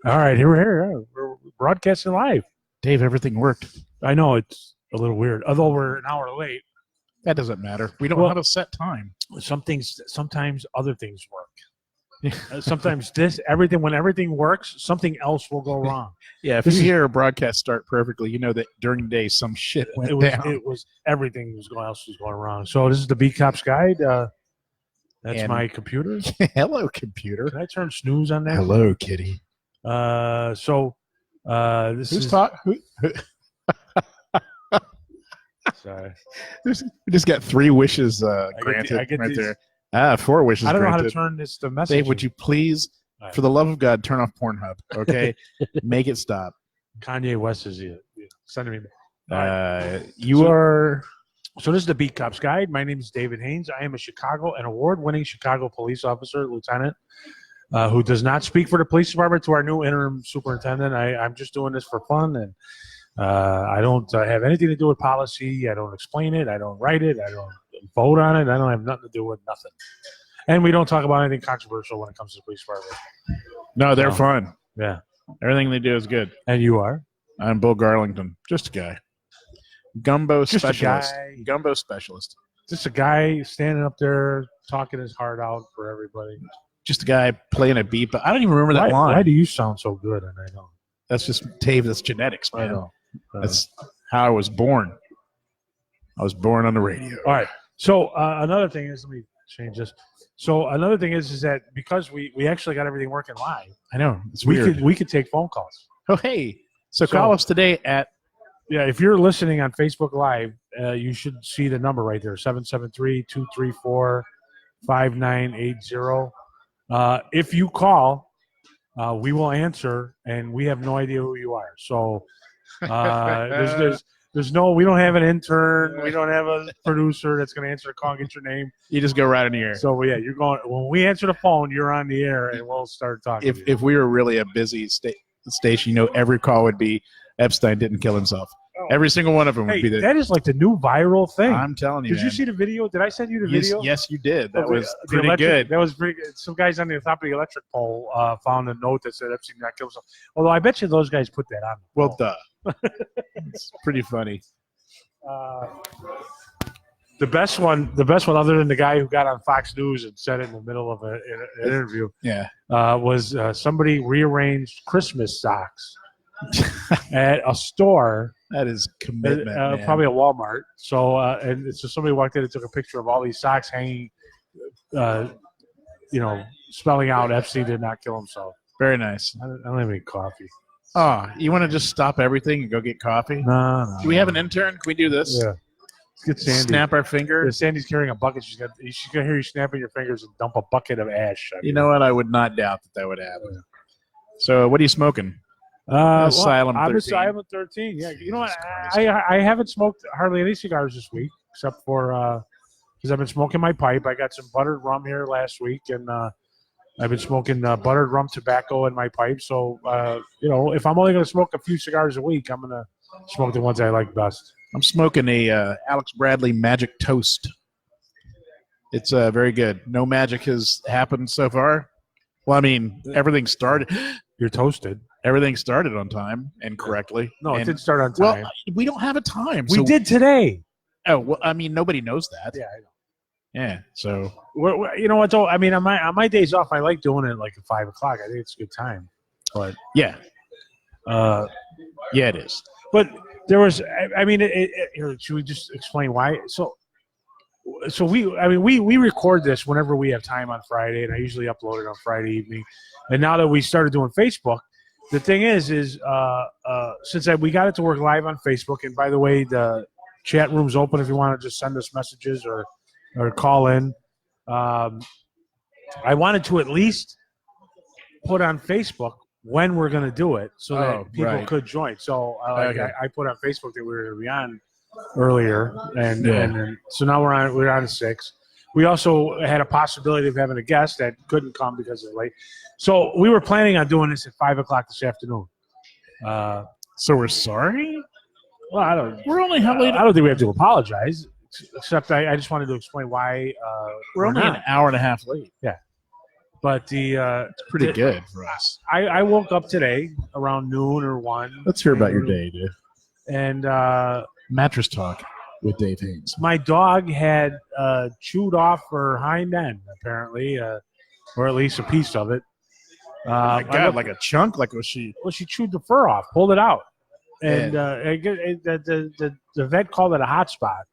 All right, here we're broadcasting live. Dave, everything worked. I know it's a little weird, although we're an hour late. That doesn't matter. We don't know how to set time. Sometimes other things work. Sometimes when everything works, something else will go wrong. Yeah, if you hear a broadcast start perfectly, you know that during the day some shit went down. It was everything was going wrong. So this is the Beat Cops Guide. That's my computer. Hello, computer. Can I turn snooze on that? Hello, kitty. This Who's is talking? Sorry. We just got 3 wishes granted I get right these, there. 4 wishes I don't granted. know how to turn this to message. Dave, would you please, for the love of God, turn off Pornhub, okay? Make it stop. Kanye West is sending me. So this is the Beat Cops Guide. My name is David Haynes. I am an award-winning Chicago police officer, lieutenant, who does not speak for the police department to our new interim superintendent. I'm just doing this for fun, and I don't have anything to do with policy. I don't explain it. I don't write it. I don't vote on it. I don't have nothing to do with nothing. And we don't talk about anything controversial when it comes to the police department. No, they're fun. Yeah. Everything they do is good. And you are? I'm Bill Garlington. Just a guy. Gumbo Just specialist. a guy. Gumbo specialist. Just a guy standing up there talking his heart out for everybody. Just a guy playing a beat, but I don't even remember that line. Why do you sound so good? And I don't. That's just Dave. That's genetics, man. I know. That's how I was born. I was born on the radio. All right. So another thing is, let me change this. So another thing is that because we actually got everything working live. I know. It's weird. We could take phone calls. Oh, hey. So call us today at. Yeah, if you're listening on Facebook Live, you should see the number right there, 773-234-5980. If you call, we will answer, and we have no idea who you are. So there's no, we don't have an intern, we don't have a producer that's going to answer the call and get your name. You just go right in the air. So yeah, you're going when we answer the phone, you're on the air, and we'll start talking. If we were really a busy station, every call would be Epstein didn't kill himself. Oh. Every single one of them would be there. That is like the new viral thing. I'm telling you. Did you see the video? Did I send you the video? Yes, you did. That was the pretty good. That was pretty good. Some guys on the top of the electric pole found a note that said Epstein not kill himself. Although I bet you those guys put that on. Well, duh. It's pretty funny. The best one, other than the guy who got on Fox News and said it in the middle of an interview, was somebody rearranged Christmas socks at a store. That is commitment, probably a Walmart. So, so somebody walked in and took a picture of all these socks hanging, spelling out Epstein did not kill himself. Very nice. I don't have any coffee. Oh, you want to just stop everything and go get coffee? No. Do we have an intern? Can we do this? Yeah. Let's get Sandy. Snap our fingers. Yeah, Sandy's carrying a bucket. She's gonna hear you snapping your fingers and dump a bucket of ash. You know what? I would not doubt that would happen. Yeah. So, what are you smoking? Asylum 13. I'm Asylum 13. Yeah, you know what? I haven't smoked hardly any cigars this week, except for because I've been smoking my pipe. I got some buttered rum here last week, and I've been smoking buttered rum tobacco in my pipe. So, if I'm only going to smoke a few cigars a week, I'm going to smoke the ones I like best. I'm smoking a Alex Bradley Magic Toast. It's very good. No magic has happened so far. Well, I mean, everything started. You're toasted. Everything started on time and correctly. No, it didn't start on time. Well, we don't have a time. We did today. Oh, well, I mean, nobody knows that. Yeah, I know. Yeah, so. You know what, though? I mean, on my days off, I like doing it like at 5 o'clock. I think it's a good time. But yeah. Yeah, it is. But there was, I mean, should we just explain why? So we record this whenever we have time on Friday, and I usually upload it on Friday evening. And now that we started doing Facebook, the thing is since we got it to work live on Facebook, and by the way, the chat room's open if you want to just send us messages or call in. I wanted to at least put on Facebook when we're going to do it so that Oh, people right. could join. So Okay. I put on Facebook that we were going to be on earlier, and Yeah. and then, so now we're on 6. We also had a possibility of having a guest that couldn't come because of late. So we were planning on doing this at 5:00 this afternoon. So we're sorry. Well, I don't. We're only how late? I don't think we have to apologize. Except I just wanted to explain why We're only not. an hour and a half late. But It's pretty good for us. I woke up today around noon or 1. Let's hear about your day, dude. And Mattress talk with Dave Haynes. my dog had chewed off her hind end, apparently, or at least a piece of it. Oh my God, like a chunk? Like was she? Well, she chewed the fur off, pulled it out, and the vet called it a hot spot.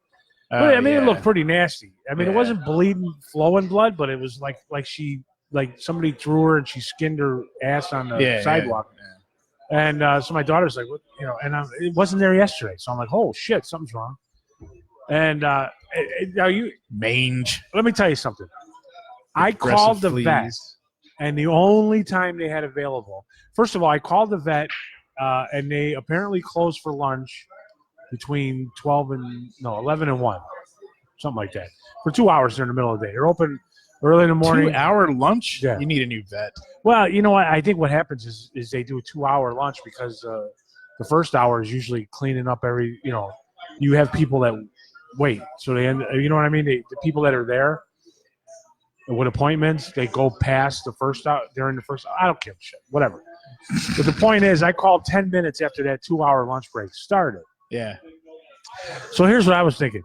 But, I mean, it looked pretty nasty. I mean, it Yeah. wasn't bleeding, flowing blood, but it was like somebody threw her and she skinned her ass on the sidewalk. And so my daughter's like, what, and it wasn't there yesterday. So I'm like, oh shit, something's wrong. And now Mange. let me tell you something. I Aggressive called the fleas. vet, and the only time they had available. First of all, I called the vet, and they apparently closed for lunch between 11 and 1, something like that, for 2 hours during the middle of the day. They're open early in the morning. 2-hour lunch? Yeah. You need a new vet. Well, you know what? I think what happens is they do a 2-hour lunch because the first hour is usually cleaning up you have people that wait. So they end, you know what I mean? The people that are there with appointments, they go past the first hour during the first. I don't give a shit. Whatever. But the point is, I called 10 minutes after that 2-hour lunch break started. Yeah. So here's what I was thinking.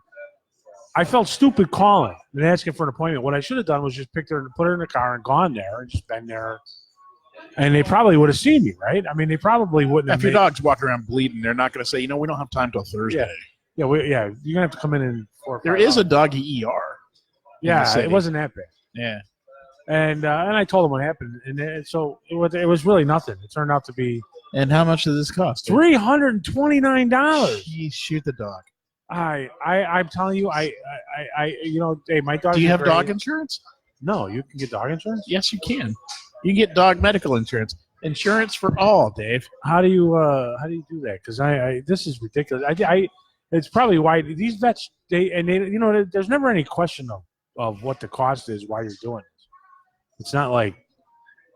I felt stupid calling and asking for an appointment. What I should have done was just picked her and put her in the car and gone there and just been there. And they probably would have seen me, right? I mean, they probably wouldn't have. If your dog's walking around bleeding, they're not going to say, we don't have time till Thursday. Yeah, you're gonna have to come in 4 or 5 There is a hours. doggy ER. in the Yeah, city. it wasn't that bad. Yeah. And I told them what happened, and so it was really nothing. It turned out to be And how much does this cost? $329. Jeez, shoot the dog. I'm telling you, hey, my dog. Do you have dog insurance? No, you can get dog insurance. Yes, you can. You can get dog medical insurance. Insurance for all, Dave. How do you do that? Because this is ridiculous. It's probably why these vets there's never any question of what the cost is while you're doing this. It's not like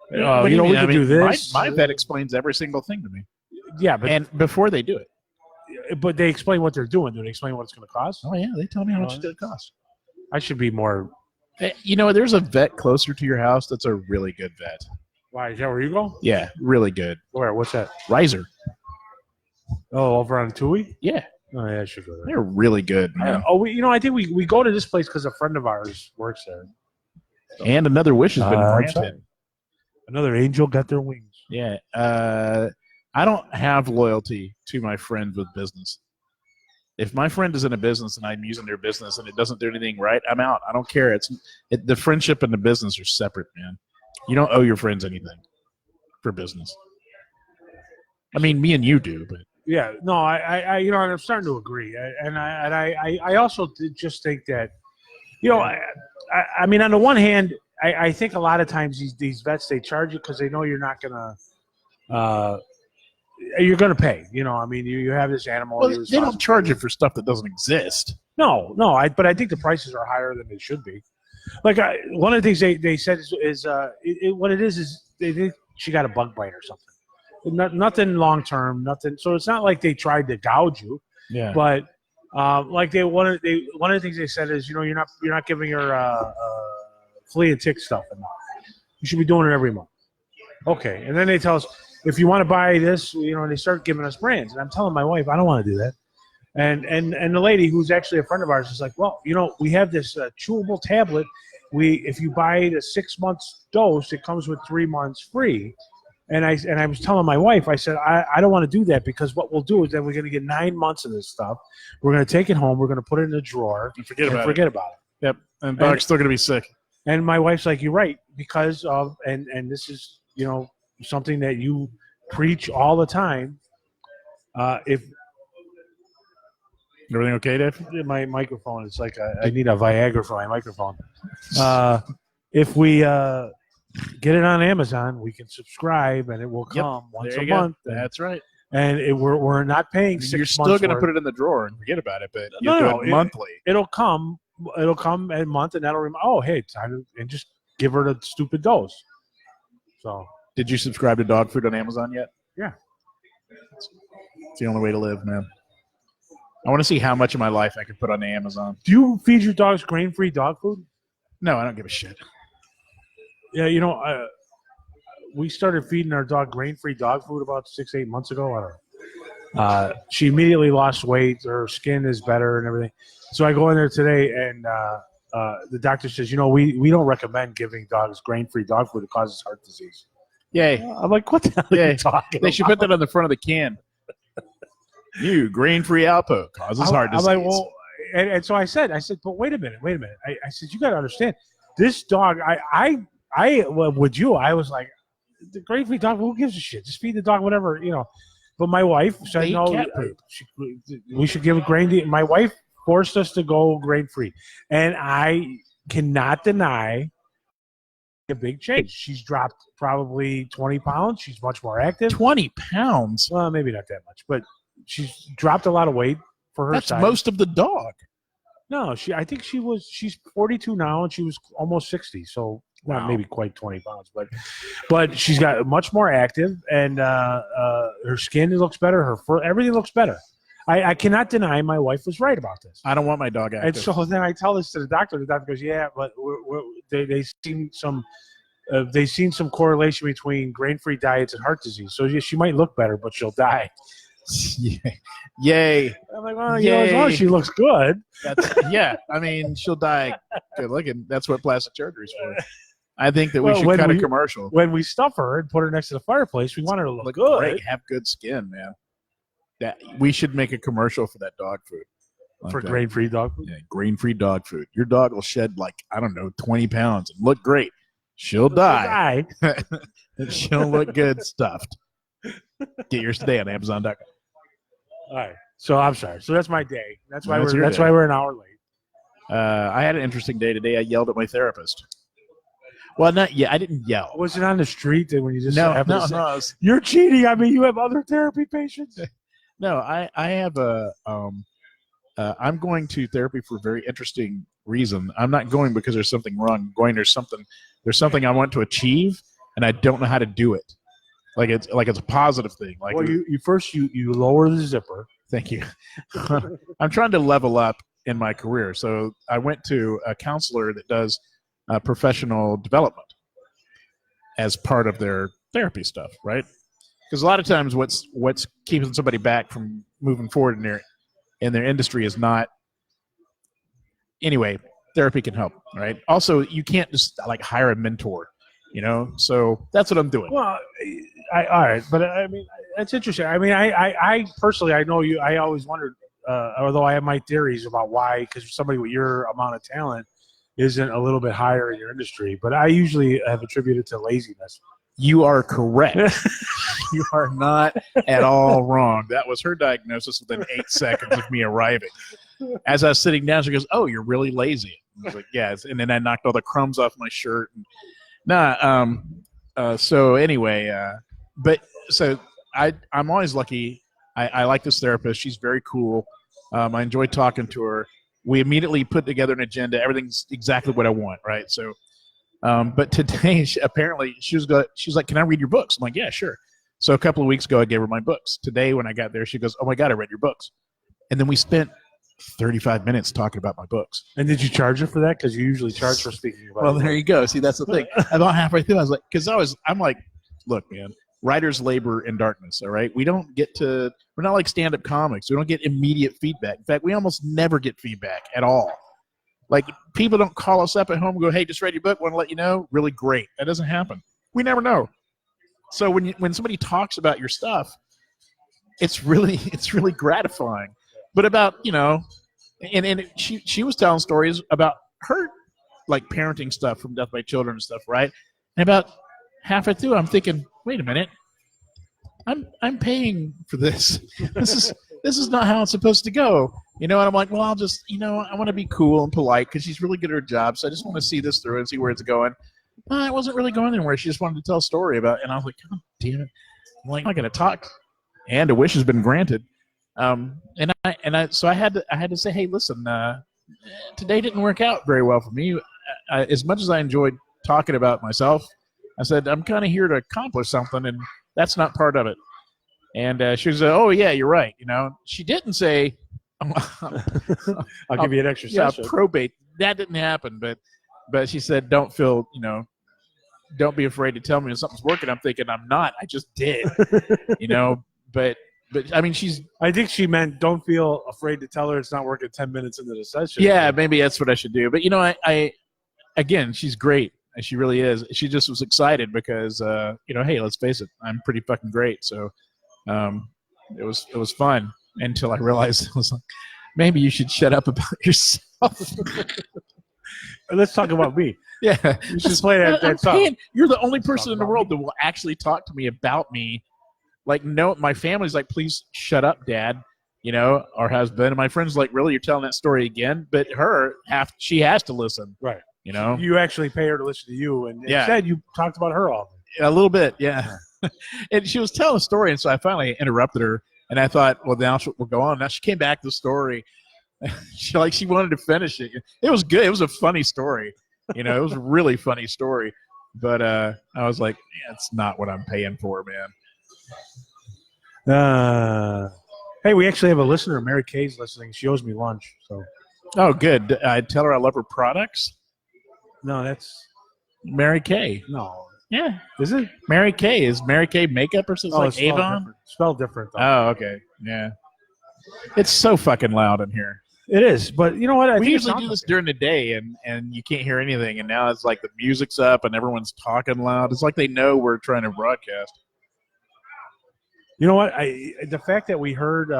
What do you mean? we could do this. My vet explains every single thing to me, Yeah, but and before they do it. they explain what they're doing. Do they explain what it's going to cost? Oh yeah, they tell me how much it costs. I should be more. There's a vet closer to your house that's a really good vet. Why is that where you go? Yeah, really good. Where? What's that? Riser. Oh, over on Tui? Yeah, Oh, yeah, I should go there. they're really good, man. I think we go to this place because a friend of ours works there. And another wish has been I'm sorry. granted. Another angel got their wings. Yeah. I don't have loyalty to my friends with business. If my friend is in a business and I'm using their business and it doesn't do anything right, I'm out. I don't care. The friendship and the business are separate, man. You don't owe your friends anything for business. I mean, me and you do, but Yeah, no, I'm starting to agree, and I also did just think that, I mean, on the one hand, I think a lot of times these vets, they charge you because they know you're not gonna, you're gonna pay. I mean, you have this animal. well, you're they don't responsible. charge you for stuff that doesn't exist. No, but I think the prices are higher than they should be. Like one of the things they said is what it is they think she got a bug bite or something. Nothing long term, nothing. So it's not like they tried to gouge you, Yeah. but one of the things they said is you're not giving her flea and tick stuff enough. You should be doing it every month. Okay, and then they tell us if you want to buy this, they start giving us brands, and I'm telling my wife I don't want to do that. And the lady who's actually a friend of ours is like, well, we have this chewable tablet. If you buy the 6 months dose, it comes with 3 months free. And I was telling my wife, I said, I don't want to do that because what we'll do is then we're going to get 9 months of this stuff. We're going to take it home. We're going to put it in a drawer And forget and about forget about it. Yep. And dog's still going to be sick. And my wife's like, you're right, because of and this is something that you preach all the time. If Everything okay, Dave? my microphone, it's like I need a Viagra for my microphone. If we get it on Amazon. We can subscribe, and it will come once There a you go. month. That's right. And we're not paying You're 6 months. still going to worth. put it in the drawer and forget about it, but No, you do no, it monthly. It'll come a month, and that'll oh, hey, time to, and just give her the stupid dose. So Did you subscribe to dog food on Amazon yet? Yeah. It's the only way to live, man. I want to see how much of my life I can put on Amazon. do you feed your dogs grain-free dog food? No, I don't give a shit. Yeah, we started feeding our dog grain-free dog food about 6-8 months ago. I don't know. She immediately lost weight. Her skin is better and everything. So I go in there today, and the doctor says, we don't recommend giving dogs grain-free dog food. It causes heart disease. Yay. I'm like, what the hell are you talking They should put that on the front of the can. New grain-free Alpo causes heart disease. I'm like, well, and so I said, but wait a minute. I said, you got to understand, this dog, with you, I was like, the grain-free dog, who gives a shit? Just feed the dog whatever, But my wife said, They eat no, cat poop. we should give it grain. My wife forced us to go grain-free. And I cannot deny a big change. She's dropped probably 20 pounds. She's much more active. 20 pounds? Well, maybe not that much, but she's dropped a lot of weight for her That's size. most of the dog. No, I think she's 42 now, and she was almost 60. So not Wow. maybe quite 20 pounds, but she's got much more active, and her skin looks better. Her fur, everything looks better. I cannot deny my wife was right about this. I don't want my dog active. And so then I tell this to the doctor. The doctor goes, "Yeah, but they've seen some correlation between grain-free diets and heart disease. So yeah, she might look better, but she'll die." Yay. I'm like, well, as long as she looks good. Yeah, I mean, she'll die good looking. That's what plastic surgery is for. I think that we Well, should when cut a we- commercial. When we stuff her and put her next to the fireplace, we want her to look good. Great, have good skin, man. That we should make a commercial for that dog food. For Like that. grain-free dog food. Yeah, grain-free dog food. Your dog will shed 20 pounds and look great. She'll die. And she'll look good stuffed. Get yours today on Amazon.com. All right. So I'm sorry. So that's my day. That's why That's your that's day. why we're an hour late. I had an interesting day today. I yelled at my therapist. Well, not yet. I didn't yell. Was it on the street that when you just No. happened to say, it was- you're cheating? I mean, you have other therapy patients. No, I have I'm going to therapy for a very interesting reason. I'm not going because there's something wrong. I'm going there's something I want to achieve and I don't know how to do it. Like it's a positive thing. Like Well, you first lower the zipper. thank you. I'm trying to level up in my career. So I went to a counselor that does professional development as part of their therapy stuff, right? Because a lot of times what's keeping somebody back from moving forward in their industry is not. Anyway, therapy can help, right? Also, you can't just hire a mentor, So that's what I'm doing. Well, all right, but I mean, that's interesting. I mean, I personally, I know you. I always wondered, although I have my theories about why, because somebody with your amount of talent isn't a little bit higher in your industry. But I usually have attributed to laziness. You are correct. You are not at all wrong. That was her diagnosis within 8 seconds of me arriving. As I was sitting down, she goes, "Oh, you're really lazy." I was like, "Yes." And then I knocked all the crumbs off my shirt. So anyway, I'm always lucky. I like this therapist. She's very cool. I enjoy talking to her. We immediately put together an agenda. Everything's exactly what I want, right? So, but today, apparently, she was like, "Can I read your books?" I'm like, "Yeah, sure." So a couple of weeks ago, I gave her my books. Today, when I got there, she goes, "Oh my God, I read your books." And then we spent 35 minutes talking about my books. And did you charge her for that? Because you usually charge for speaking about. Well, it. there you go. See, that's the thing. About halfway through, I was like, I'm like, look, man, writers labor in darkness. All right, we're not like stand-up comics. We don't get immediate feedback. In fact, we almost never get feedback at all. Like, people don't call us up at home and go, "Hey, just read your book. Want to let you know." Really great. That doesn't happen. We never know. So when somebody talks about your stuff, it's really gratifying. But about, and she was telling stories about her parenting stuff from Death by Children and stuff, right? And about halfway through, I'm thinking, wait a minute, I'm paying for this. This is not how it's supposed to go, And I'm like, well, I'll just, I want to be cool and polite because she's really good at her job, so I just want to see this through and see where it's going. I wasn't really going anywhere. She just wanted to tell a story about, and I was like, God damn it! I'm like, I'm not going to talk. And a wish has been granted. So I had to say, hey, listen, today didn't work out very well for me. As much as I enjoyed talking about myself, I said I'm kind of here to accomplish something, and that's not part of it. And she was, oh yeah, you're right. She didn't say, I'll give you an extra yeah, session. probate. That didn't happen, but she said, don't be afraid to tell me when something's working. I'm thinking I'm not. I just did, But I mean, I think she meant don't feel afraid to tell her it's not working 10 minutes into the session. Yeah, maybe that's what I should do. But I again, she's great. She really is. She just was excited because hey, let's face it, I'm pretty fucking great. So it was fun until I realized it was like, maybe you should shut up about yourself. Let's talk about me. Yeah, You should play that song. You're the only person in the world that will actually talk to me about me. Like, no, my family's like, please shut up, Dad. Our husband and my friends like, really, you're telling that story again? But she has to listen. Right. You actually pay her to listen to you, and Yeah. instead you talked about her all. a little bit, yeah. And she was telling a story, and so I finally interrupted her, and I thought, well, now we'll go on. Now she came back to the story. She wanted to finish it. It was good. It was a funny story. It was a really funny story. But I was like, yeah, it's not what I'm paying for, man. Hey, we actually have a listener, Mary Kay's listening. She owes me lunch. So. Oh, good. I tell her I love her products. No, that's Mary Kay. no. Yeah. Is it? Mary Kay. Is Mary Kay makeup or something like Avon? Spelled different, though. Oh, okay. Yeah. It's so fucking loud in here. It is, but you know what? We usually do this during the day, and you can't hear anything, and now it's like the music's up and everyone's talking loud. It's like they know we're trying to broadcast. You know what? The fact that we heard.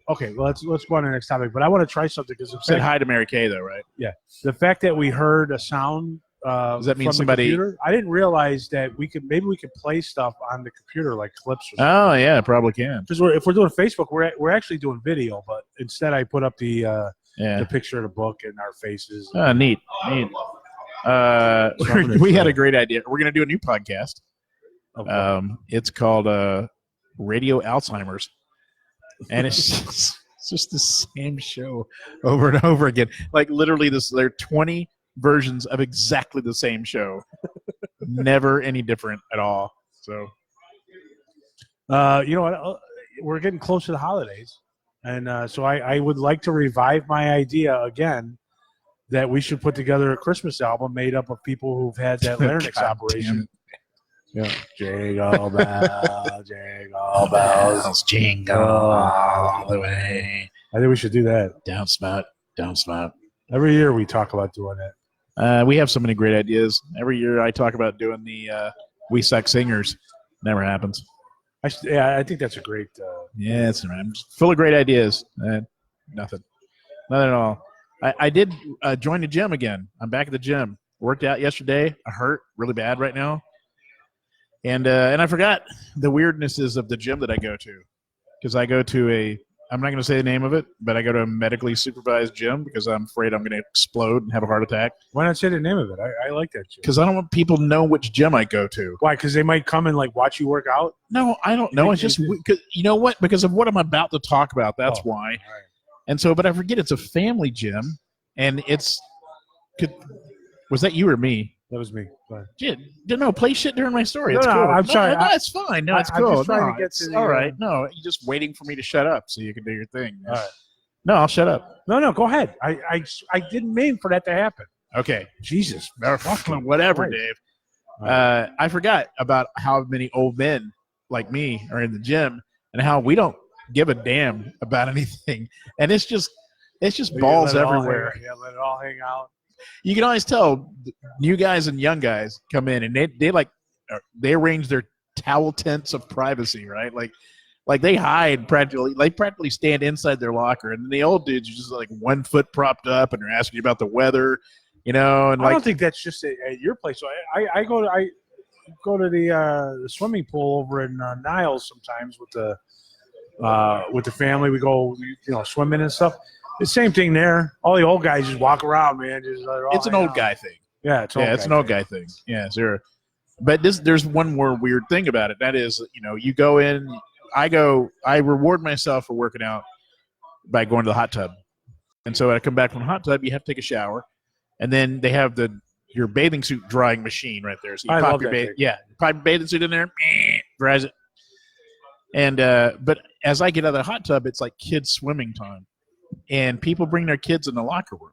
Okay, well, let's go on to the next topic. But I want to try something because Said hi to Mary Kay, though, right? Yeah. The fact that we heard a sound. Does that mean from somebody? the computer, I didn't realize that we could play stuff on the computer like clips. Or Oh yeah, probably can. Because if we're doing Facebook, we're actually doing video, but instead I put up the picture of the book and our faces. Oh, neat. We had a great idea. We're gonna do a new podcast. It's called Radio Alzheimer's, and it's just the same show over and over again. Like literally, there are 20 versions of exactly the same show, never any different at all. So, you know what? We're getting close to the holidays, and so I would like to revive my idea again that we should put together a Christmas album made up of people who've had that larynx operation. Yeah, jingle bells, jingle bells, jingle all the way. I think we should do that. Down spout. Every year we talk about doing that. We have so many great ideas. Every year I talk about doing the We Suck Singers. Never happens. I think that's a great. Yeah, I'm full of great ideas. Nothing at all. I did join the gym again. I'm back at the gym. Worked out yesterday. I hurt really bad right now. And I forgot the weirdnesses of the gym that I go to, because I go to I'm not going to say the name of it, but I go to a medically supervised gym because I'm afraid I'm going to explode and have a heart attack. Why not say the name of it? I like that gym. Because I don't want people to know which gym I go to. Why? Because they might come and watch you work out? No, I don't know. It's just because you know what? Because of what I'm about to talk about. That's why. Right. And so, but I forget it's a family gym, and was that you or me? That was me. No, play shit during my story. It's No, cool. I'm sorry. No, it's fine. No, it's I'm cool. just trying No, to get to the, all right. No, you're just waiting for me to shut up so you can do your thing. All right. No, I'll shut up. No, go ahead. I didn't mean for that to happen. Okay. Jesus. Whatever, Christ. Dave. Right. I forgot about how many old men like me are in the gym and how we don't give a damn about anything. And it's just balls everywhere. Let it all hang out. You can always tell new guys and young guys come in and they arrange their towel tents of privacy, right? Like they hide practically. They practically stand inside their locker, and the old dudes are just like 1 foot propped up, and they're asking you about the weather, And I don't think that's just at your place. So I go to the swimming pool over in Niles sometimes with the family. We go swimming and stuff. The same thing there. All the old guys just walk around, man. It's an old guy thing. Yeah, it's Yeah, it's an old guy thing. Yeah, zero. But there's one more weird thing about it. That is, you go in. I reward myself for working out by going to the hot tub. And so when I come back from the hot tub, you have to take a shower, and then they have your bathing suit drying machine right there. So you I pop love your that thing. pop your bathing suit in there, dries it. And but as I get out of the hot tub, it's like kids swimming time, and people bring their kids in the locker room.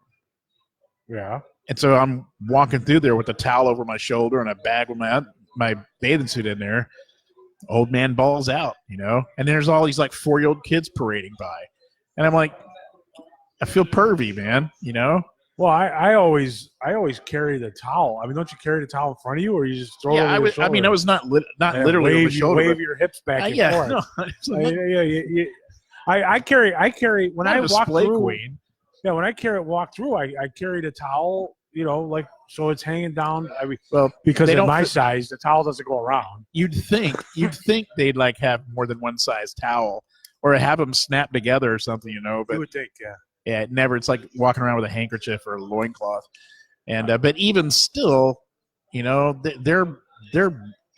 Yeah. And so I'm walking through there with a towel over my shoulder and a bag with my bathing suit in there. Old man balls out, and there's all these like 4-year-old kids parading by, and I'm like, I feel pervy, man. Well, I always carry the towel. I mean, don't you carry the towel in front of you, or you just throw it over your shoulder? I was not literally over my shoulder. Wave your hips back and forth. No, I carry when I walk through. Queen. Yeah, when I walk through, I carry the towel. Like so it's hanging down. I mean, well, because of my size, the towel doesn't go around. You'd think they'd like have more than one size towel, or have them snap together or something, But you would think, yeah. Yeah, never. It's like walking around with a handkerchief or a loincloth. And but even still, they're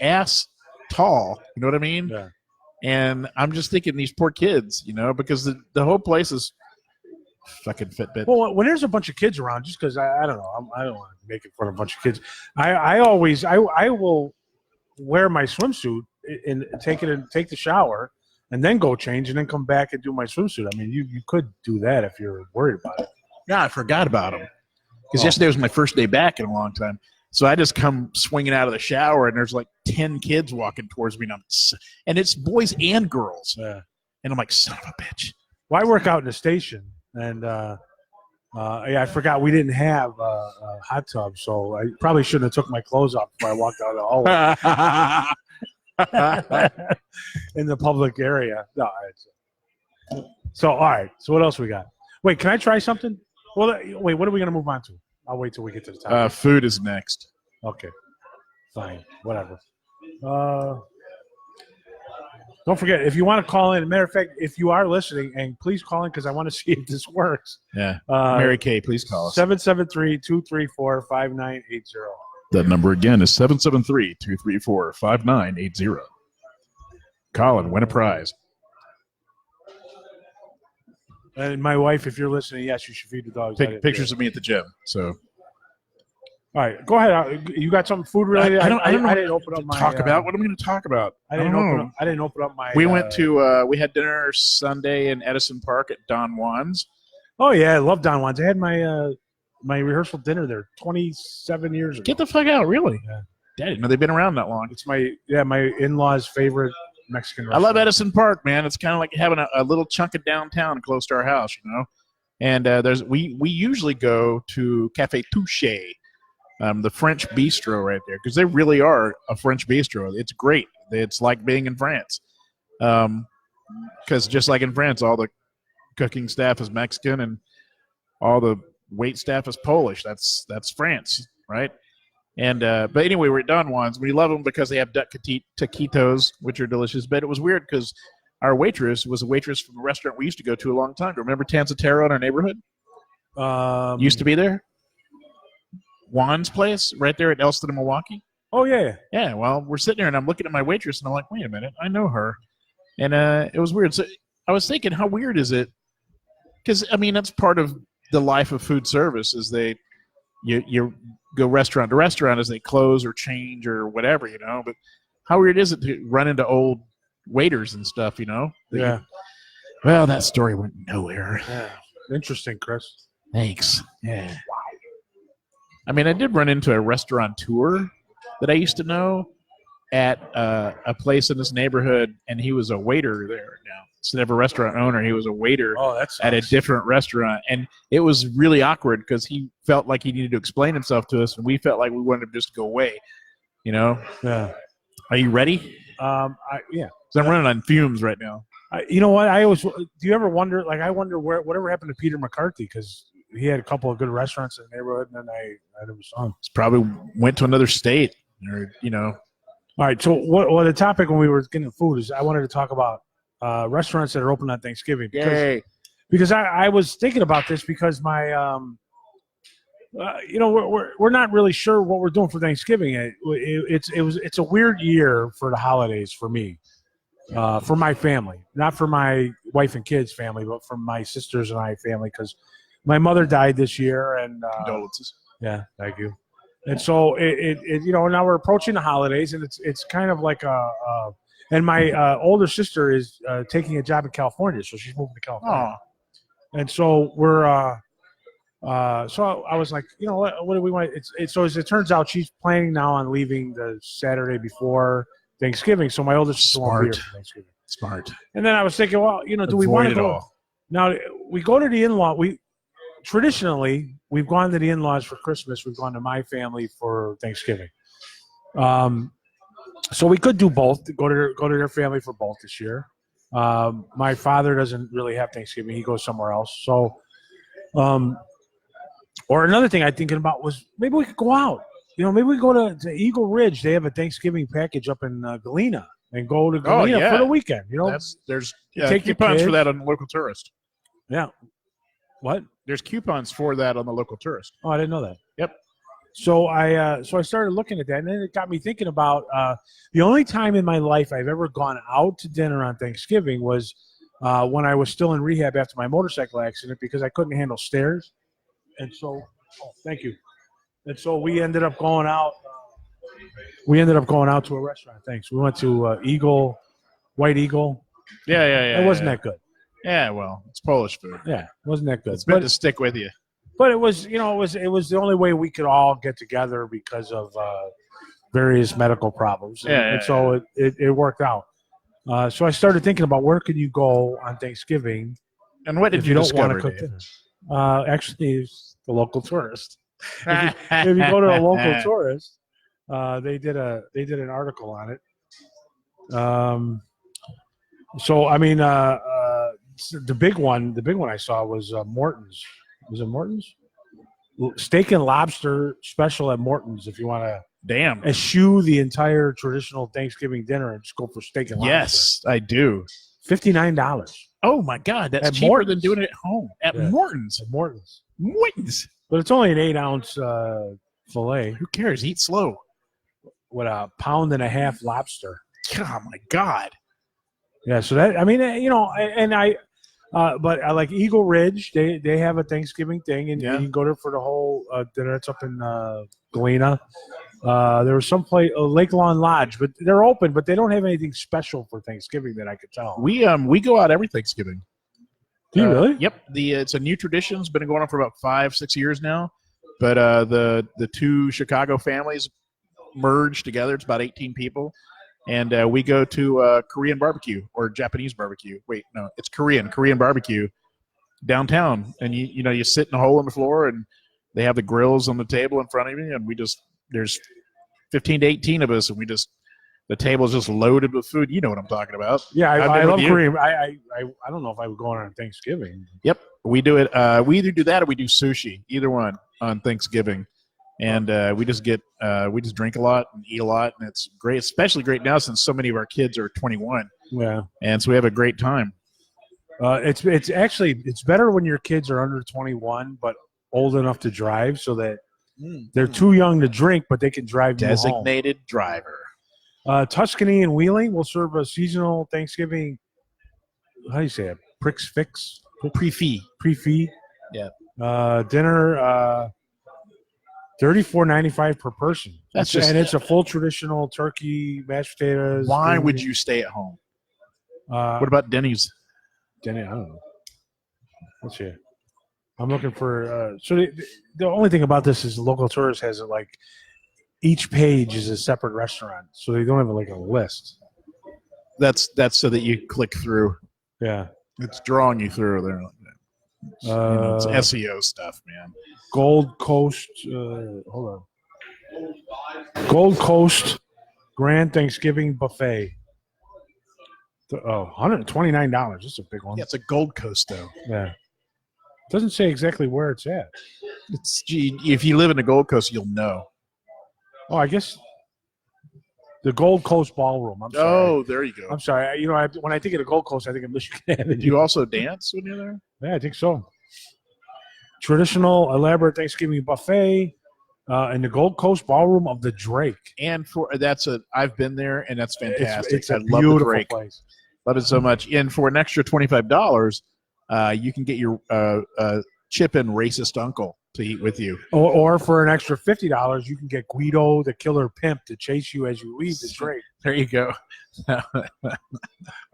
ass tall. You know what I mean? Yeah. And I'm just thinking these poor kids, because the whole place is fucking Fitbit. Well, when there's a bunch of kids around, just because I don't know, I don't want to make it fun of a bunch of kids. I will wear my swimsuit and take the shower, and then go change, and then come back and do my swimsuit. I mean, you could do that if you're worried about it. Yeah, I forgot about them. Because yesterday was my first day back in a long time. So I just come swinging out of the shower, and there's like 10 kids walking towards me. And it's boys and girls. Yeah. And I'm like, son of a bitch. Well, I work out in the station, and I forgot we didn't have a hot tub, so I probably shouldn't have took my clothes off before I walked out of the hallway. In the public area. No, so all right. So what else we got? Wait, can I try something? Well, wait. What are we gonna move on to? I'll wait till we get to the top. Food is next. Okay, fine, whatever. Don't forget, if you want to call in. Matter of fact, if you are listening, and please call in because I want to see if this works. Yeah. Mary Kay, please call us. 773-234-5980. That number again is 773-234-5980. Colin, win a prize. And my wife, if you're listening, yes, you should feed the dogs. Pictures of me at the gym. So, all right, go ahead. You got something food related? I don't know. I didn't open up my talk about. What am I going to talk about? I didn't open up my. We went to. We had dinner Sunday in Edison Park at Don Juan's. Oh yeah, I love Don Juan's. I had my rehearsal dinner there 27 years ago. Get the fuck out, really? Yeah. I didn't know they've been around that long. It's my in-laws' favorite Mexican restaurant. I love Edison Park, man. It's kind of like having a little chunk of downtown close to our house, And we usually go to Cafe Touche, the French bistro right there, because they really are a French bistro. It's great. It's like being in France. Because just like in France, all the cooking staff is Mexican and all the wait staff is Polish. That's France, right? And but anyway, we're at Don Juan's. We love them because they have duck taquitos, which are delicious. But it was weird because our waitress was a waitress from a restaurant we used to go to a long time ago. Remember Tanzatero in our neighborhood? Used to be there. Juan's place right there at Elston in Milwaukee. Oh yeah. Yeah. Well, we're sitting there and I'm looking at my waitress and I'm like, wait a minute, I know her. And it was weird. So I was thinking, how weird is it? Because I mean, that's part of the life of food service is you go restaurant to restaurant as they close or change or whatever, But how weird is it to run into old waiters and stuff, Yeah. Well, that story went nowhere. Yeah. Interesting, Chris. Thanks. Yeah. Wow. I mean, I did run into a restaurateur that I used to know at a place in this neighborhood, and he was a waiter there now. Instead of a restaurant owner, he was a waiter at a different restaurant. And it was really awkward because he felt like he needed to explain himself to us, and we felt like we wanted him just to go away, Yeah. Are you ready? Yeah. So I'm running on fumes right now. You know what? Do you ever wonder, I wonder whatever happened to Peter McCarthy, because he had a couple of good restaurants in the neighborhood, and then I never saw him. He's probably went to another state or, All right. So what the topic when we were getting food is I wanted to talk about restaurants that are open on Thanksgiving. Yay. Because I was thinking about this because my we're not really sure what we're doing for Thanksgiving. It's a weird year for the holidays for me, for my family, not for my wife and kids' family, but for my sisters and I family, because my mother died this year, and Condolences. yeah, thank you. And so now we're approaching the holidays, and it's kind of like and my older sister is taking a job in California, so she's moving to California. Oh, And so we're so I was like, what do we want? So as it turns out, she's planning now on leaving the Saturday before Thanksgiving. So my older sister won't be here for Thanksgiving. smart. And then I was thinking, well, do we want to go? Now we go to the in-law. Traditionally, we've gone to the in-laws for Christmas. We've gone to my family for Thanksgiving. So we could do both. Go to their family for both this year. My father doesn't really have Thanksgiving. He goes somewhere else. So, or another thing I'm thinking about was maybe we could go out. Maybe we go to Eagle Ridge. They have a Thanksgiving package up in Galena, and go to Galena for the weekend. There's take your coupons kids. for that on the local tourist. Yeah. What? There's coupons for that on the local tourist. Oh, I didn't know that. Yep. So I started looking at that, and then it got me thinking about the only time in my life I've ever gone out to dinner on Thanksgiving was when I was still in rehab after my motorcycle accident because I couldn't handle stairs, and so thank you. And so we ended up going out. We ended up going out to a restaurant. Thanks. We went to White Eagle. Yeah. It wasn't that good. Yeah, well, it's Polish food. Yeah, it wasn't that good. It's meant to stick with you. But it was, it was the only way we could all get together because of various medical problems. And so it worked out. So I started thinking about where could you go on Thanksgiving. And what did if you don't discover, want to cook Dave? dinner? Actually, it's the local tourist. If you go to a local tourist, they did an article on it. So I mean, the big one I saw was Morton's. Was it Morton's? Steak and lobster special at Morton's. If you want to eschew the entire traditional Thanksgiving dinner and just go for steak and lobster. Yes, I do. $59. Oh my God, that's At cheaper Morton's. than doing it at home. At Morton's. At Morton's. Morton's. But it's only an 8-ounce fillet Who cares? Eat slow. with a pound and a half lobster. Oh my God. Yeah, so that but I like Eagle Ridge. They have a Thanksgiving thing, and you can go there for the whole dinner. It's up in Galena. There was some place, Lake Lawn Lodge, but they're open, but they don't have anything special for Thanksgiving that I could tell. We go out every Thanksgiving. Do you really? Yep. It's a new tradition. It's been going on for about 5-6 years now. But the two Chicago families merged together. It's about 18 people. And we go to Korean barbecue or Japanese barbecue. Wait, no, it's Korean barbecue downtown. And you sit in a hole in the floor, and they have the grills on the table in front of you, and there's 15 to 18 of us, and the table's just loaded with food. You know what I'm talking about. Yeah, I love Korean. I don't know if I would go on Thanksgiving. Yep, we do it. We either do that or we do sushi. Either one on Thanksgiving. And we just drink a lot and eat a lot, and it's great, especially great now since so many of our kids are 21. Yeah, and so we have a great time. It's actually better when your kids are under 21 but old enough to drive, so that they're too young to drink, but they can drive you home. Designated driver. Tuscany and Wheeling will serve a seasonal Thanksgiving. How do you say it? Prix Fix? Pre-fee. Yeah. Dinner. $34.95 per person. And it's a full traditional turkey, mashed potatoes. Why would you stay at home? What about Denny's? Denny, I don't know. Let's see. I'm looking for. So the only thing about this is local tourist has it like each page is a separate restaurant, so they don't have like a list. That's so that you click through. Yeah, it's drawing you through there. It's SEO stuff, man. Gold Coast. Hold on. Gold Coast Grand Thanksgiving Buffet. $129. That's a big one. Yeah, it's a Gold Coast, though. Yeah. Doesn't say exactly where it's at. If you live in the Gold Coast, you'll know. Oh, I guess the Gold Coast Ballroom. I'm sorry. Oh, there you go. I'm sorry. When I think of the Gold Coast, I think of Michigan Avenue. Do you also dance when you're there? Yeah, I think so. traditional elaborate Thanksgiving buffet in the Gold Coast Ballroom of the Drake. And I've been there, and that's fantastic. It's a I love the beautiful Drake. place. Love it so much. And for an extra $25, you can get your chip-in racist uncle to eat with you. Or for an extra $50, you can get Guido, the killer pimp, to chase you as you leave the Drake. There you go. How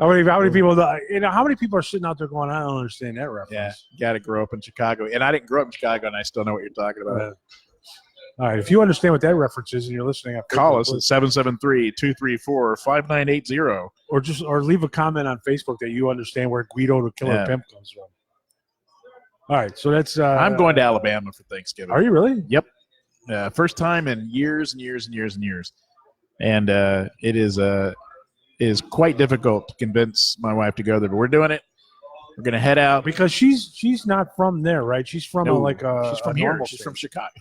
many people? How many people are sitting out there going, "I don't understand that reference." Yeah, you got to grow up in Chicago, and I didn't grow up in Chicago, and I still know what you're talking about. All right, if you understand what that reference is, and you're listening, Call us at 773-234-5980, or leave a comment on Facebook that you understand where Guido, the killer pimp, comes from. All right, so that's. I'm going to Alabama for Thanksgiving. Are you really? Yep. First time in years and years and years and years, and it is quite difficult to convince my wife to go there, but we're doing it. We're gonna head out because she's not from there, right? She's from she's from here. She's from Chicago.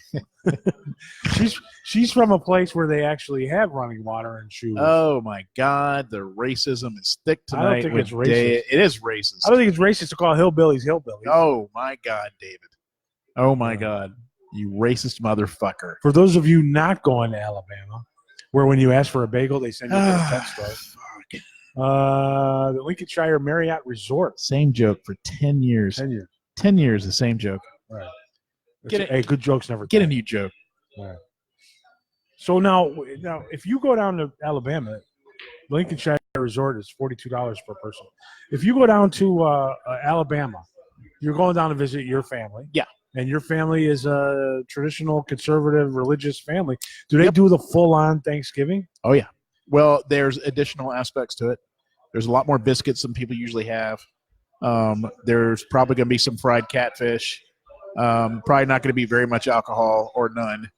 she's from a place where they actually have running water and shoes. Oh my God, the racism is thick tonight. I don't think it's racist. It is racist. I don't think it's racist to call hillbillies hillbillies. Oh my God, David. Oh my God, you racist motherfucker. For those of you not going to Alabama, where when you ask for a bagel, they send you to the pet store. The Lincolnshire Marriott Resort. Same joke for 10 years. 10 years. 10 years, the same joke. Right. Hey, good jokes never get a new joke. Right. So now, if you go down to Alabama, Lincolnshire Resort is $42 per person. If you go down to Alabama, you're going down to visit your family. Yeah. And your family is a traditional conservative religious family. Do they do the full-on Thanksgiving? Oh, yeah. Well, there's additional aspects to it. There's a lot more biscuits than people usually have. There's probably going to be some fried catfish. Probably not going to be very much alcohol or none.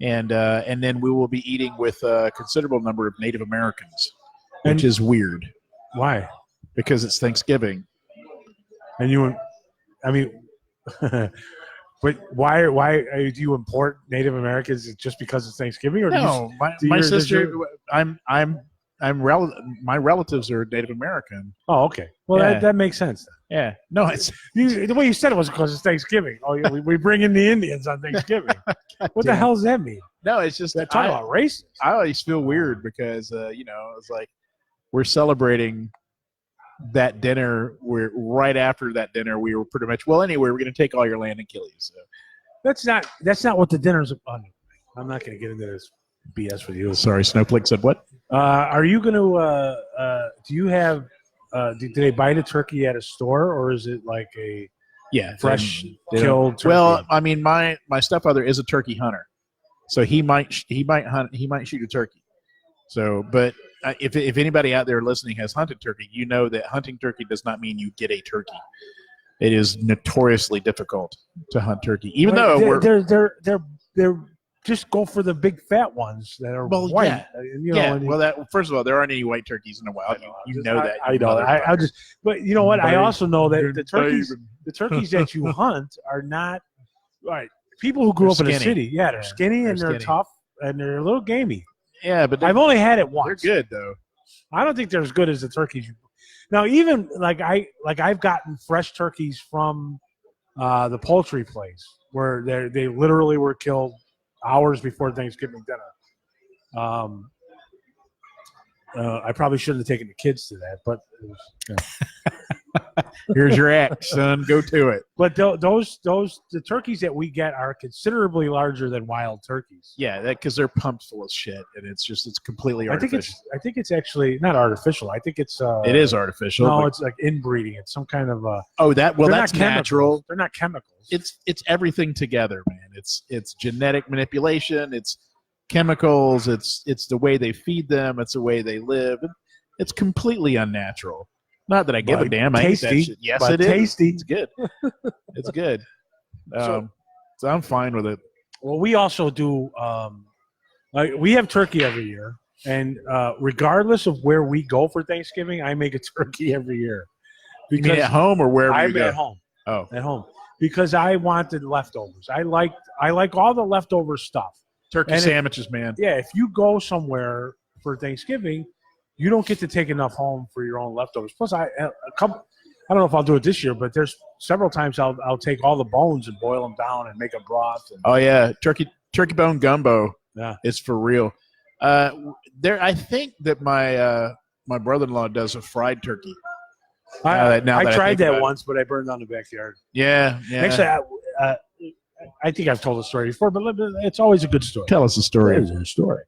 And then we will be eating with a considerable number of Native Americans, which is weird. Why? Because it's Thanksgiving. And but why do you import Native Americans just because it's Thanksgiving? Or no, my sister. My relatives are Native American. Oh, okay. Well, yeah. that makes sense. Yeah. No, it's the way you said it was because it's Thanksgiving. Oh, yeah, we bring in the Indians on Thanksgiving. What the hell does that mean? No, it's just talking about racist. I always feel weird because it's like we're celebrating that dinner. We're right after that dinner. We were pretty much anyway. We're going to take all your land and kill you. So that's not what the dinner's about. I'm not going to get into this BS with you. Sorry, Snowflake said what? Are you going to? Do you have? Do they buy the turkey at a store, or is it like a fresh killed turkey? Well, I mean, my stepfather is a turkey hunter, so he might shoot a turkey. So, but if anybody out there listening has hunted turkey, you know that hunting turkey does not mean you get a turkey. It is notoriously difficult to hunt turkey, even though they're just go for the big fat ones that are white. Yeah. First of all, there aren't any white turkeys in the wild. You know that. I know. But you know what? I also know that the turkeys that you hunt are not right. People who grew up in a city, they're skinny and they're tough and they're a little gamey. Yeah, but I've only had it once. They're good though. I don't think they're as good as the turkeys. Now, even I've gotten fresh turkeys from the poultry place where they literally were killed hours before Thanksgiving dinner. I probably shouldn't have taken the kids to that, but it was, here's your act, son. Go to it. But the turkeys that we get are considerably larger than wild turkeys. Yeah, because they're pumped full of shit, and it's completely artificial. I think it's actually not artificial. I think it's it is artificial. No, it's like inbreeding. It's some kind of that's natural. They're not chemicals. It's everything together, man. It's genetic manipulation. It's chemicals. It's the way they feed them. It's the way they live. It's completely unnatural. Not that I give a damn. I eat that shit. Yes, it is. Tasty. It's good. It's good. So I'm fine with it. Well, we also do. We have turkey every year, and regardless of where we go for Thanksgiving, I make a turkey every year. Because you mean at home or wherever you go? At home. Oh, at home. Because I wanted leftovers. I like all the leftover stuff. Turkey sandwiches, man. Yeah, if you go somewhere for Thanksgiving, you don't get to take enough home for your own leftovers. Plus, I don't know if I'll do it this year, but there's several times I'll take all the bones and boil them down and make a broth. And, Oh yeah, turkey bone gumbo. Yeah. It's for real. I think that my brother-in-law does a fried turkey. I I tried think that about it. once, but I burned down the backyard. Yeah. Actually, I think I've told the story before, but it's always a good story. Tell us the story. It is a story.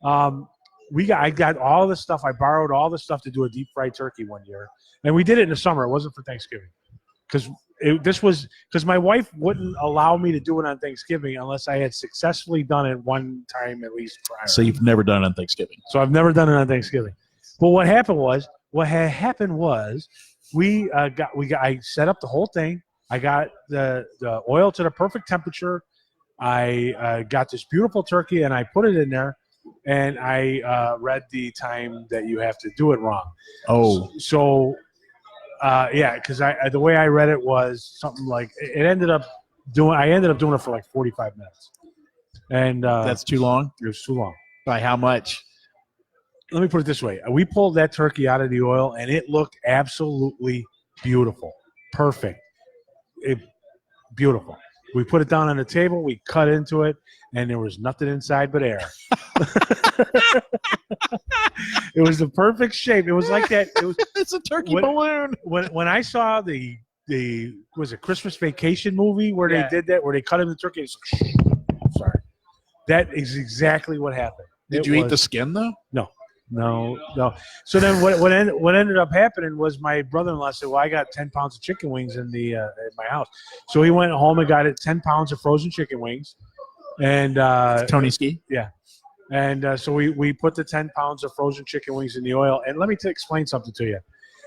I got all the stuff. I borrowed all the stuff to do a deep fried turkey one year, and we did it in the summer. It wasn't for Thanksgiving, because my wife wouldn't allow me to do it on Thanksgiving unless I had successfully done it one time at least prior. So you've never done it on Thanksgiving. So I've never done it on Thanksgiving. But what happened was I set up the whole thing. I got the oil to the perfect temperature. I got this beautiful turkey and I put it in there, and I read the time that you have to do it wrong. Oh, So because the way I read it was something like I ended up doing it for like 45 minutes, and that's too long. it was too long. By how much? Let me put it this way: we pulled that turkey out of the oil, and it looked absolutely beautiful, perfect, beautiful. We put it down on the table, we cut into it, and there was nothing inside but air. It was the perfect shape. It was like that. It's a turkey balloon. When I saw the was it Christmas Vacation movie where they did that, where they cut in the turkey. It's like, sorry, that is exactly what happened. Did you eat the skin though? No. So then what ended up happening was my brother-in-law said, well, I got 10 pounds of chicken wings in my house. So he went home and got 10 pounds of frozen chicken wings. And Tony Ski? Yeah. And so we put the 10 pounds of frozen chicken wings in the oil. And let me explain something to you.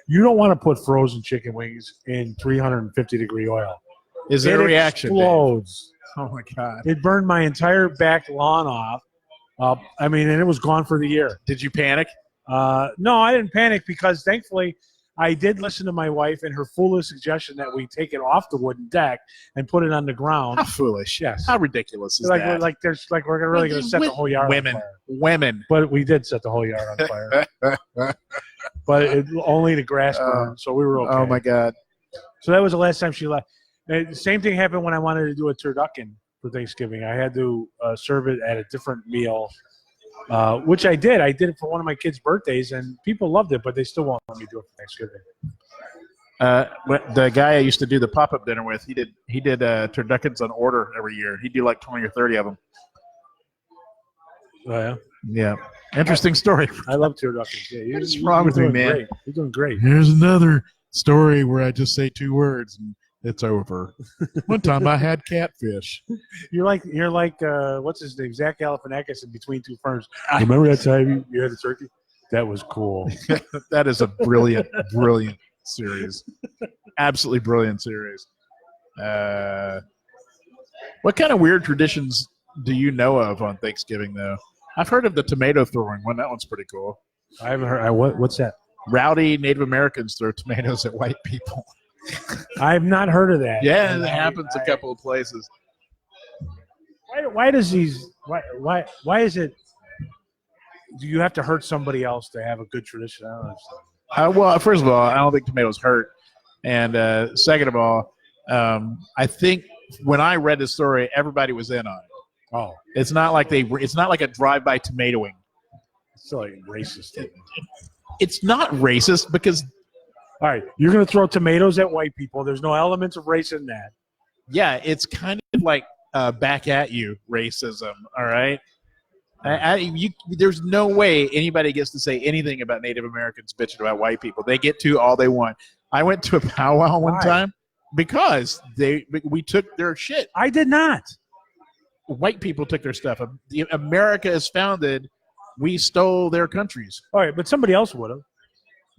You don't want to put frozen chicken wings in 350-degree oil. Is there a reaction? Explodes. Dave? Oh, my God. It burned my entire back lawn off. And it was gone for the year. Did you panic? No, I didn't panic because thankfully I did listen to my wife and her foolish suggestion that we take it off the wooden deck and put it on the ground. How foolish. Yes. How ridiculous is like, that? We're really going to set the whole yard on fire. Women. But we did set the whole yard on fire. But only the grass burned, so we were okay. Oh, my God. So that was the last time she left. The same thing happened when I wanted to do a turducken for Thanksgiving. I had to serve it at a different meal, which I did. I did it for one of my kids' birthdays, and people loved it, but they still won't let me do it for Thanksgiving. The guy I used to do the pop-up dinner with, he did turduckens on order every year. He'd do like 20 or 30 of them. Oh, yeah? Yeah. Interesting story. I love turduckens. Yeah, What's wrong with me, man? Great. You're doing great. Here's another story where I just say 2 words and it's over. One time I had catfish. You're like what's his name? Zach Galifianakis in Between Two Ferns. Remember that time you had a turkey? That was cool. That is a brilliant, brilliant series. Absolutely brilliant series. What kind of weird traditions do you know of on Thanksgiving, though? I've heard of the tomato throwing one. That one's pretty cool. I haven't heard. What's that? Rowdy Native Americans throw tomatoes at white people. I've not heard of that. Yeah, it happens a couple of places. Why is it? Do you have to hurt somebody else to have a good tradition? I don't understand. Well, first of all, I don't think tomatoes hurt, and second of all, I think when I read the story, everybody was in on it. Oh, it's not like a drive-by tomatoing. It's still like racist. It's not racist because. All right, you're going to throw tomatoes at white people. There's no elements of race in that. Yeah, it's kind of like back at you racism, all right? There's no way anybody gets to say anything about Native Americans bitching about white people. They get to all they want. I went to a powwow one time because we took their shit. I did not. White people took their stuff. America is founded. We stole their countries. All right, but somebody else would have.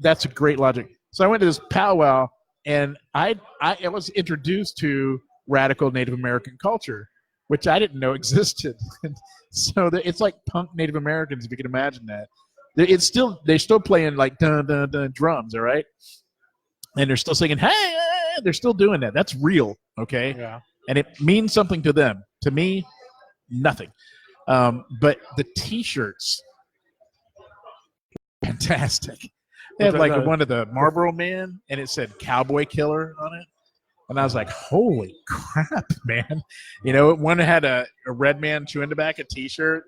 That's a great logic. So I went to this powwow, and I was introduced to radical Native American culture, which I didn't know existed. So it's like punk Native Americans, if you can imagine that. They're still playing like dun dun dun drums, all right, and they're still singing hey. They're still doing that. That's real, okay? Yeah. And it means something to them. To me, nothing. But the T-shirts, fantastic. They had like one of the Marlboro Man, and it said "Cowboy Killer" on it. And I was like, holy crap, man. You know, one had a red man chewing tobacco t-shirt,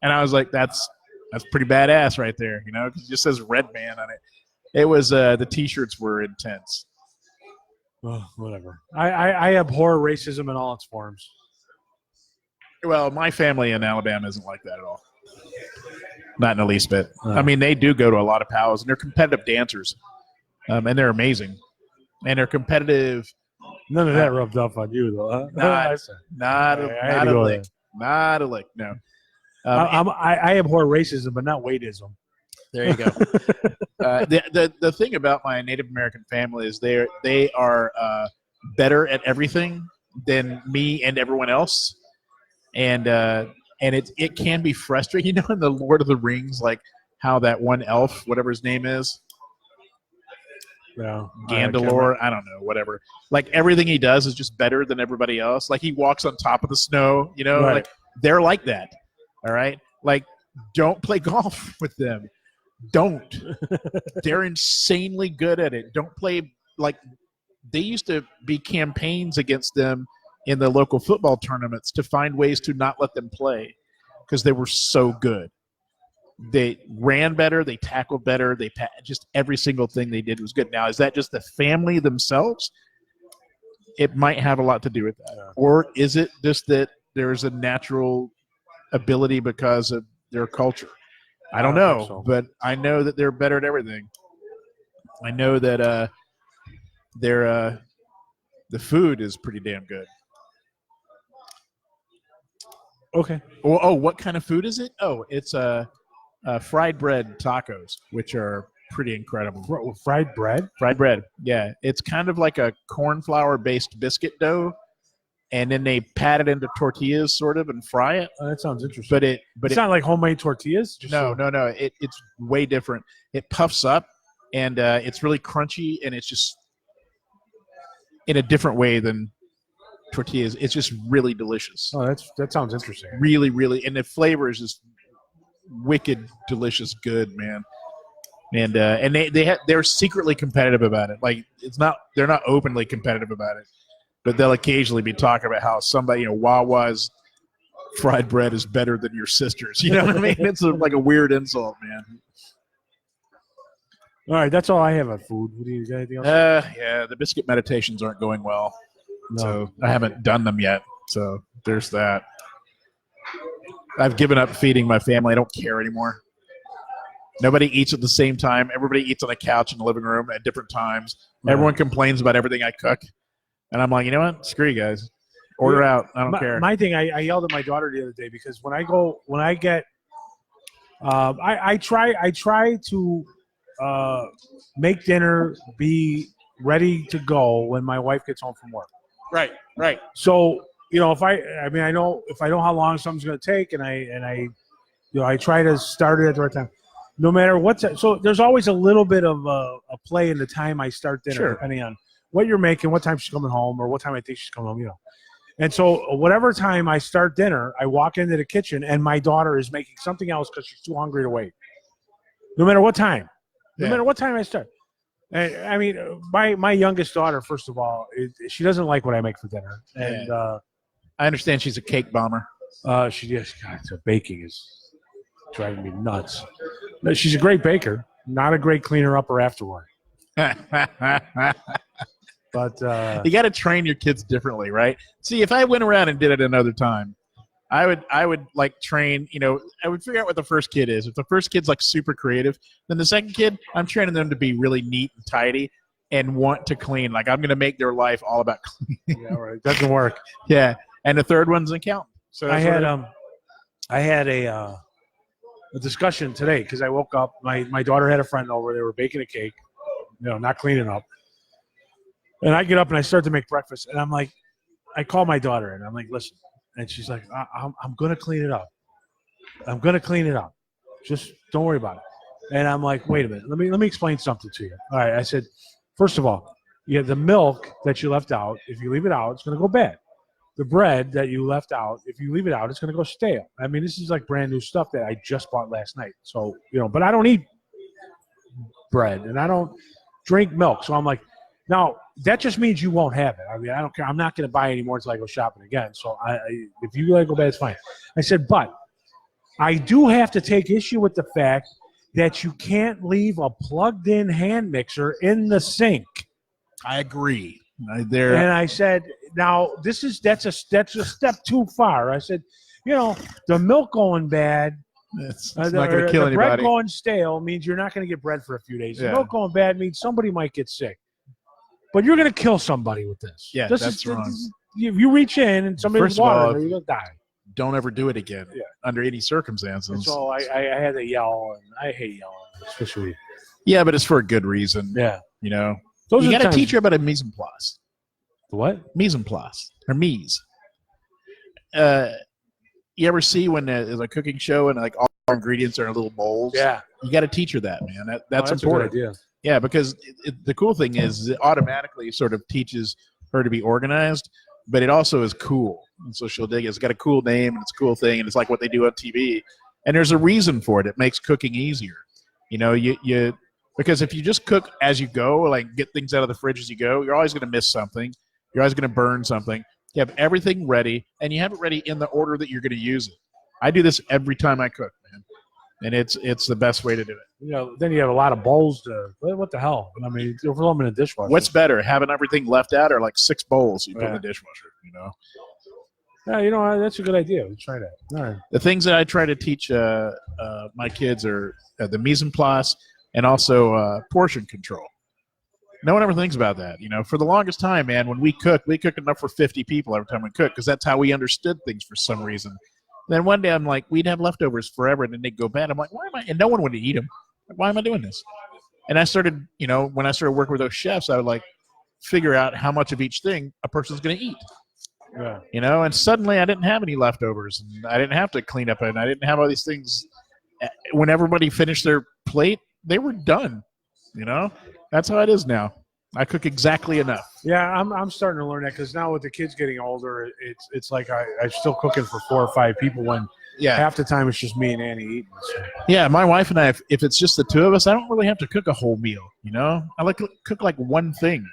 and I was like, that's pretty badass right there, you know, 'cause it just says red man on it. It was, the t-shirts were intense. Oh, whatever. I abhor racism in all its forms. Well, my family in Alabama isn't like that at all. Not in the least bit. Oh. I mean, they do go to a lot of powwows, and they're competitive dancers, and they're amazing. And they're competitive. None of that rubbed off on you, though. Huh? Not a lick. Not a lick. No. I abhor racism, but not weightism. There you go. The thing about my Native American family is they are better at everything than me and everyone else, and it can be frustrating. You know, in the Lord of the Rings, like how that one elf, whatever his name is, Yeah, Gandalor, I don't know, whatever. Like everything he does is just better than everybody else. Like he walks on top of the snow, you know, Right. like they're like that. All right. Like don't play golf with them. Don't. They're insanely good at it. Don't play like they used to be campaigns against them in the local football tournaments to find ways to not let them play because they were so good. They ran better, they tackled better, just every single thing they did was good. Now, is that just the family themselves? It might have a lot to do with that. Yeah. Or is it just that there's a natural ability because of their culture? I don't I don't know, think so. but I know that they're better at everything. I know that the food is pretty damn good. Okay. Oh, what kind of food is it? Oh, it's fried bread tacos, which are pretty incredible. Fried bread? Fried bread, yeah. It's kind of like a corn flour-based biscuit dough, and then they pat it into tortillas, sort of, and fry it. Oh, that sounds interesting. But It's not like homemade tortillas? Just no. It's way different. It puffs up, and it's really crunchy, and it's just in a different way than tortillas. It's just really delicious. Oh, that sounds interesting. Really, really, and the flavor is just wicked, delicious, good, man. And they're secretly competitive about it. Like they're not openly competitive about it, but they'll occasionally be talking about how somebody, you know, Wawa's fried bread is better than your sister's. You know what I mean? It's like a weird insult, man. All right, that's all I have on food. What do you got? Anything else? Yeah, the biscuit meditations aren't going well, No. so I haven't done them yet. So there's that. I've given up feeding my family. I don't care anymore. Nobody eats at the same time. Everybody eats on the couch in the living room at different times. Yeah. Everyone complains about everything I cook. And I'm like, you know what? Screw you guys. Order out. I don't care. My thing, I yelled at my daughter the other day because when I get, I try to make dinner be ready to go when my wife gets home from work. Right. So, you know, I know how long something's going to take, and I try to start it at the right time, no matter what's. So there's always a little bit of a play in the time I start dinner, Sure. depending on what you're making, what time she's coming home, or what time I think she's coming home. You know, and so whatever time I start dinner, I walk into the kitchen, and my daughter is making something else because she's too hungry to wait. No matter what time, no Yeah. matter what time I start. And, I mean, my youngest daughter, first of all, she doesn't like what I make for dinner, and. I understand she's a cake bomber. She just baking is driving me nuts. No, she's a great baker, not a great cleaner upper afterward. You But got to train your kids differently, right? See, if I went around and did it another time, I would like train, you know, I would figure out what the first kid is. If the first kid's like super creative, then the second kid, I'm training them to be really neat and tidy and want to clean. Like I'm going to make their life all about cleaning. yeah, right, doesn't work. Yeah. And the third one's an accountant. So I had a discussion today because I woke up. My daughter had a friend over. They were baking a cake, you know, not cleaning up. And I get up and I start to make breakfast, and I'm like, I call my daughter and I'm like, listen, and she's like, I'm gonna clean it up. I'm gonna clean it up. Just don't worry about it. And I'm like, wait a minute, let me explain something to you. All right, I said, first of all, you have the milk that you left out. If you leave it out, it's gonna go bad. The bread that you left out, if you leave it out, it's going to go stale. I mean, this is like brand new stuff that I just bought last night. So, you know, but I don't eat bread and I don't drink milk. So I'm like, Now, that just means you won't have it. I mean, I don't care. I'm not going to buy any more until I go shopping again. So if you let it go bad, it's fine. I said, but I do have to take issue with the fact that you can't leave a plugged-in hand mixer in the sink. I agree. And I said, now that's a step too far. I said, the milk going bad. It's not going to kill the anybody. bread going stale means you're not going to get bread for a few days. Yeah. The milk going bad means somebody might get sick. But you're going to kill somebody with this. Yeah, that's wrong. If you reach in and somebody's water, you're going to die. Don't ever do it again under any circumstances. And so I had to yell, and I hate yelling, especially. Yeah, but it's for a good reason. Yeah. You know, Those you are got to times- teach her about a mise en place. What? Mise en place. Or mise. You ever see when there's a cooking show and like all our ingredients are in little bowls? Yeah. You got to teach her that, man. That's a good important. idea. Yeah, because the cool thing is it automatically sort of teaches her to be organized, but it also is cool. And so she'll dig it. It's got a cool name and it's a cool thing, and it's like what they do on TV. And there's a reason for it. It makes cooking easier. You know, you because if you just cook as you go, like get things out of the fridge as you go, you're always going to miss something. You're always going to burn something. You have everything ready, and you have it ready in the order that you're going to use it. I do this every time I cook, man, and it's the best way to do it. Then you have a lot of bowls to. What the hell? I mean, throw them in a dishwasher. What's better, having everything left out, or like 6 bowls you put in Yeah. the dishwasher? You know. Yeah, that's a good idea. Let's try that. All right. The things that I try to teach my kids are the mise en place and also portion control. No one ever thinks about that. You know, for the longest time, man, when we cook enough for 50 people every time we cook because that's how we understood things for some reason. Then one day I'm like, we'd have leftovers forever, and then they'd go bad. I'm like, why am I? And no one would eat them. Why am I doing this? And I started, when I started working with those chefs, I would like figure out how much of each thing a person's going to eat. Yeah. And suddenly I didn't have any leftovers, and I didn't have to clean up, and I didn't have all these things. When everybody finished their plate, they were done. That's how it is now. I cook exactly enough. Yeah, I'm starting to learn that because now with the kids getting older, it's like I'm still cooking for 4 or 5 people when half the time it's just me and Annie eating. So. Yeah, my wife and I, if it's just the two of us, I don't really have to cook a whole meal. I like to cook like one thing.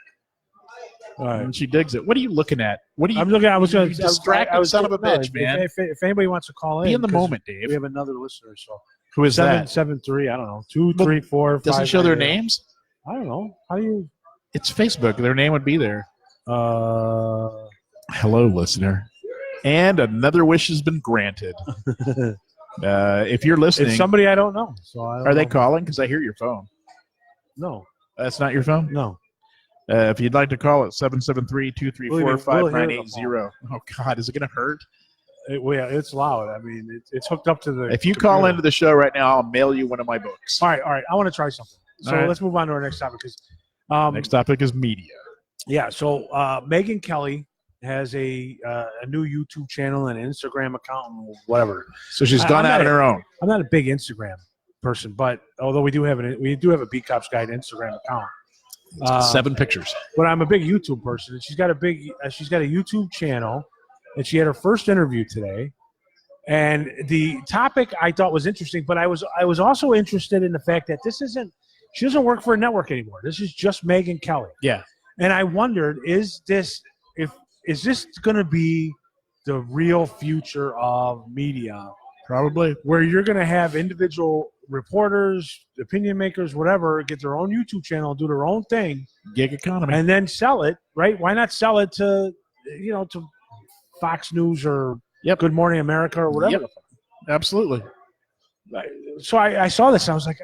And she digs it. What are you looking at? I'm looking. I was going to distract son of a bitch, man. If anybody wants to call in, be in the moment, Dave. We have another listener. So who is that? 773. I don't know. 2, 3, 4, 5. Doesn't show their names. I don't know. How do you? It's Facebook. Their name would be there. Hello, listener. And another wish has been granted. If you're listening, it's somebody I don't know. So I don't are they know. calling? Because I hear your phone. No, that's not your phone. No. If you'd like to call it 773-234-5980. Oh God, is it going to hurt? It's loud. I mean, it's hooked up to the. If you computer. call into the show right now, I'll mail you one of my books. All right. I want to try something. So All right. let's move on to our next topic. Next topic is media. Yeah. So Megyn Kelly has a new YouTube channel and Instagram account and whatever. So she's gone out on her own. I'm not a big Instagram person, but although we do have a Beat Cops Guide Instagram account. 7 pictures. But I'm a big YouTube person. And she's got a YouTube channel, and she had her first interview today. And the topic I thought was interesting, but I was also interested in the fact that she doesn't work for a network anymore. This is just Megyn Kelly. Yeah. And I wondered, is this going to be the real future of media? Probably. Where you're going to have individual reporters, opinion makers, whatever, get their own YouTube channel, do their own thing. Gig economy. And then sell it, right? Why not sell it to Fox News or Good Morning America or whatever? Yep. Absolutely. So I saw this and I was like,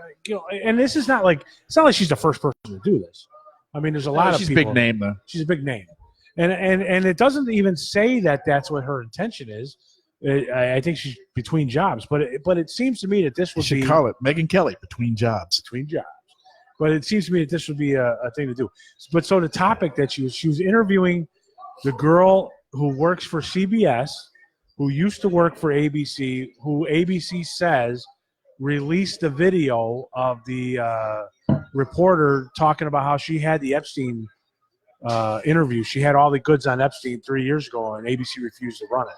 and this is not like, it's not like she's the first person to do this. I mean, there's a lot of she's people. a big name, though. She's a big name. And it doesn't even say that that's what her intention is. I think she's between jobs, but it seems to me that this would be call it Megyn Kelly between jobs. But it seems to me that this would be a thing to do. But so the topic that she was interviewing the girl who works for CBS, who used to work for ABC, who ABC says released a video of the reporter talking about how she had the Epstein interview. She had all the goods on Epstein 3 years ago, and ABC refused to run it.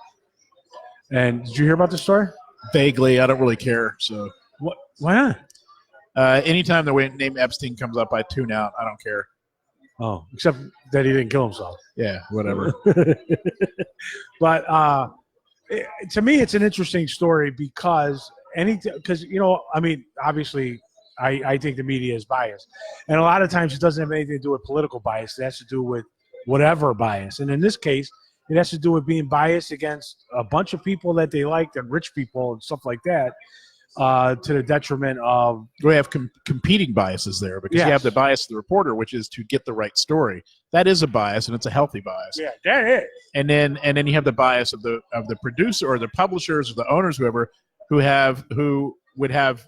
And did you hear about the story? Vaguely. I don't really care. So what? Why not? Anytime the name Epstein comes up, I tune out. I don't care. Oh, except that he didn't kill himself. Yeah, whatever. But to me, it's an interesting story because obviously, I think the media is biased, and a lot of times it doesn't have anything to do with political bias. It has to do with whatever bias, and in this case, it has to do with being biased against a bunch of people that they liked and rich people and stuff like that, to the detriment of. We have competing biases there because Yes. you have the bias of the reporter, which is to get the right story. That is a bias, and it's a healthy bias. Yeah, that is. And then you have the bias of the producer or the publishers or the owners, whoever, who would have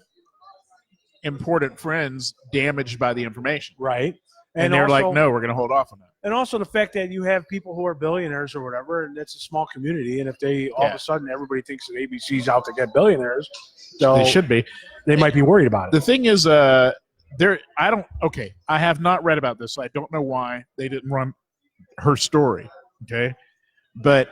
important friends damaged by the information. Right. And they're also, like, no, we're going to hold off on that. And also the fact that you have people who are billionaires or whatever, and it's a small community. And if they all of a sudden everybody thinks that ABC's out to get billionaires, so They should be. they might be worried about it. The thing is, I have not read about this, so I don't know why they didn't run her story. Okay. But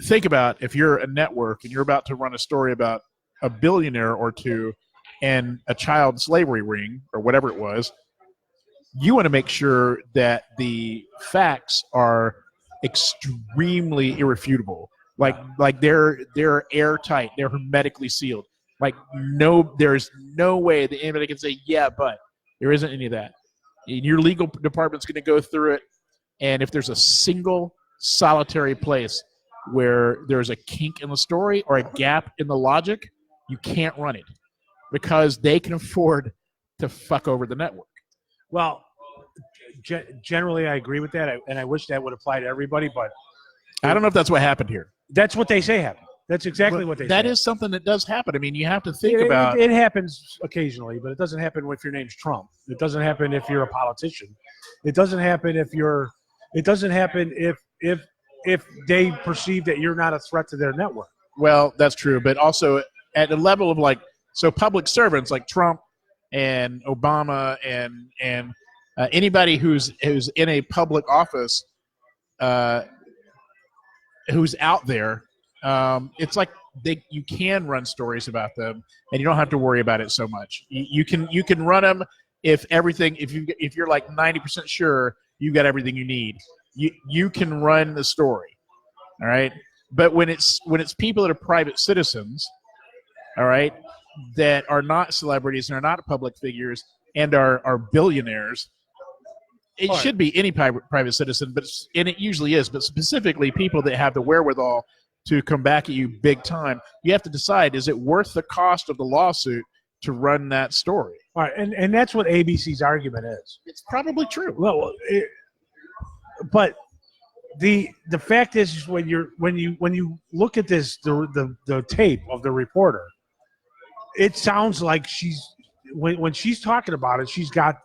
think about if you're a network and you're about to run a story about a billionaire or two and a child slavery ring or whatever it was, you want to make sure that the facts are extremely irrefutable. Like they're airtight, they're hermetically sealed. Like there's no way that anybody can say, yeah, but there isn't any of that. And your legal department's going to go through it, and if there's a single solitary place where there's a kink in the story or a gap in the logic, you can't run it because they can afford to fuck over the network. Well, generally I agree with that, and I wish that would apply to everybody, but I don't know if that's what happened here. that's what they say happened. That's exactly what they say. That is something that does happen. I mean, you have to think It- about it happens occasionally, but it doesn't happen if your name's Trump. It doesn't happen if you're a politician. It doesn't happen if they perceive that you're not a threat to their network. Well, that's true, but also at the level of public servants like Trump and Obama and anybody who's in a public office, who's out there, it's like you can run stories about them, and you don't have to worry about it so much. You can run them if you're like 90% sure you got everything you need. You can run the story, all right. But when it's people that are private citizens, all right, that are not celebrities and are not public figures and are billionaires, it Right. should be any private citizen, and it usually is. But specifically, people that have the wherewithal to come back at you big time, you have to decide: is it worth the cost of the lawsuit to run that story? All right, and that's what ABC's argument is. It's probably true. Well, but the fact is when you look at this the tape of the reporter, it sounds like when she's talking about it, she's got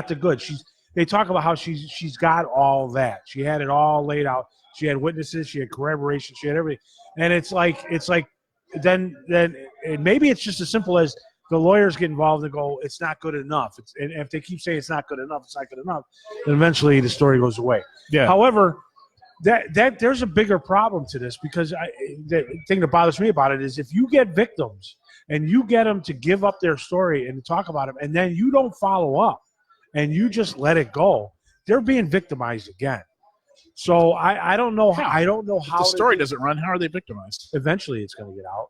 the goods. They talk about how she's got all that. She had it all laid out. She had witnesses. She had corroboration. She had everything. And it's like then and maybe it's just as simple as the lawyers get involved and go, it's not good enough. And if they keep saying it's not good enough, then eventually the story goes away. Yeah. However, that there's a bigger problem to this because the thing that bothers me about it is if you get victims and you get them to give up their story and talk about them, and then you don't follow up and you just let it go, they're being victimized again. So I don't know how. I don't know how the story doesn't run. How are they victimized? Eventually, it's going to get out,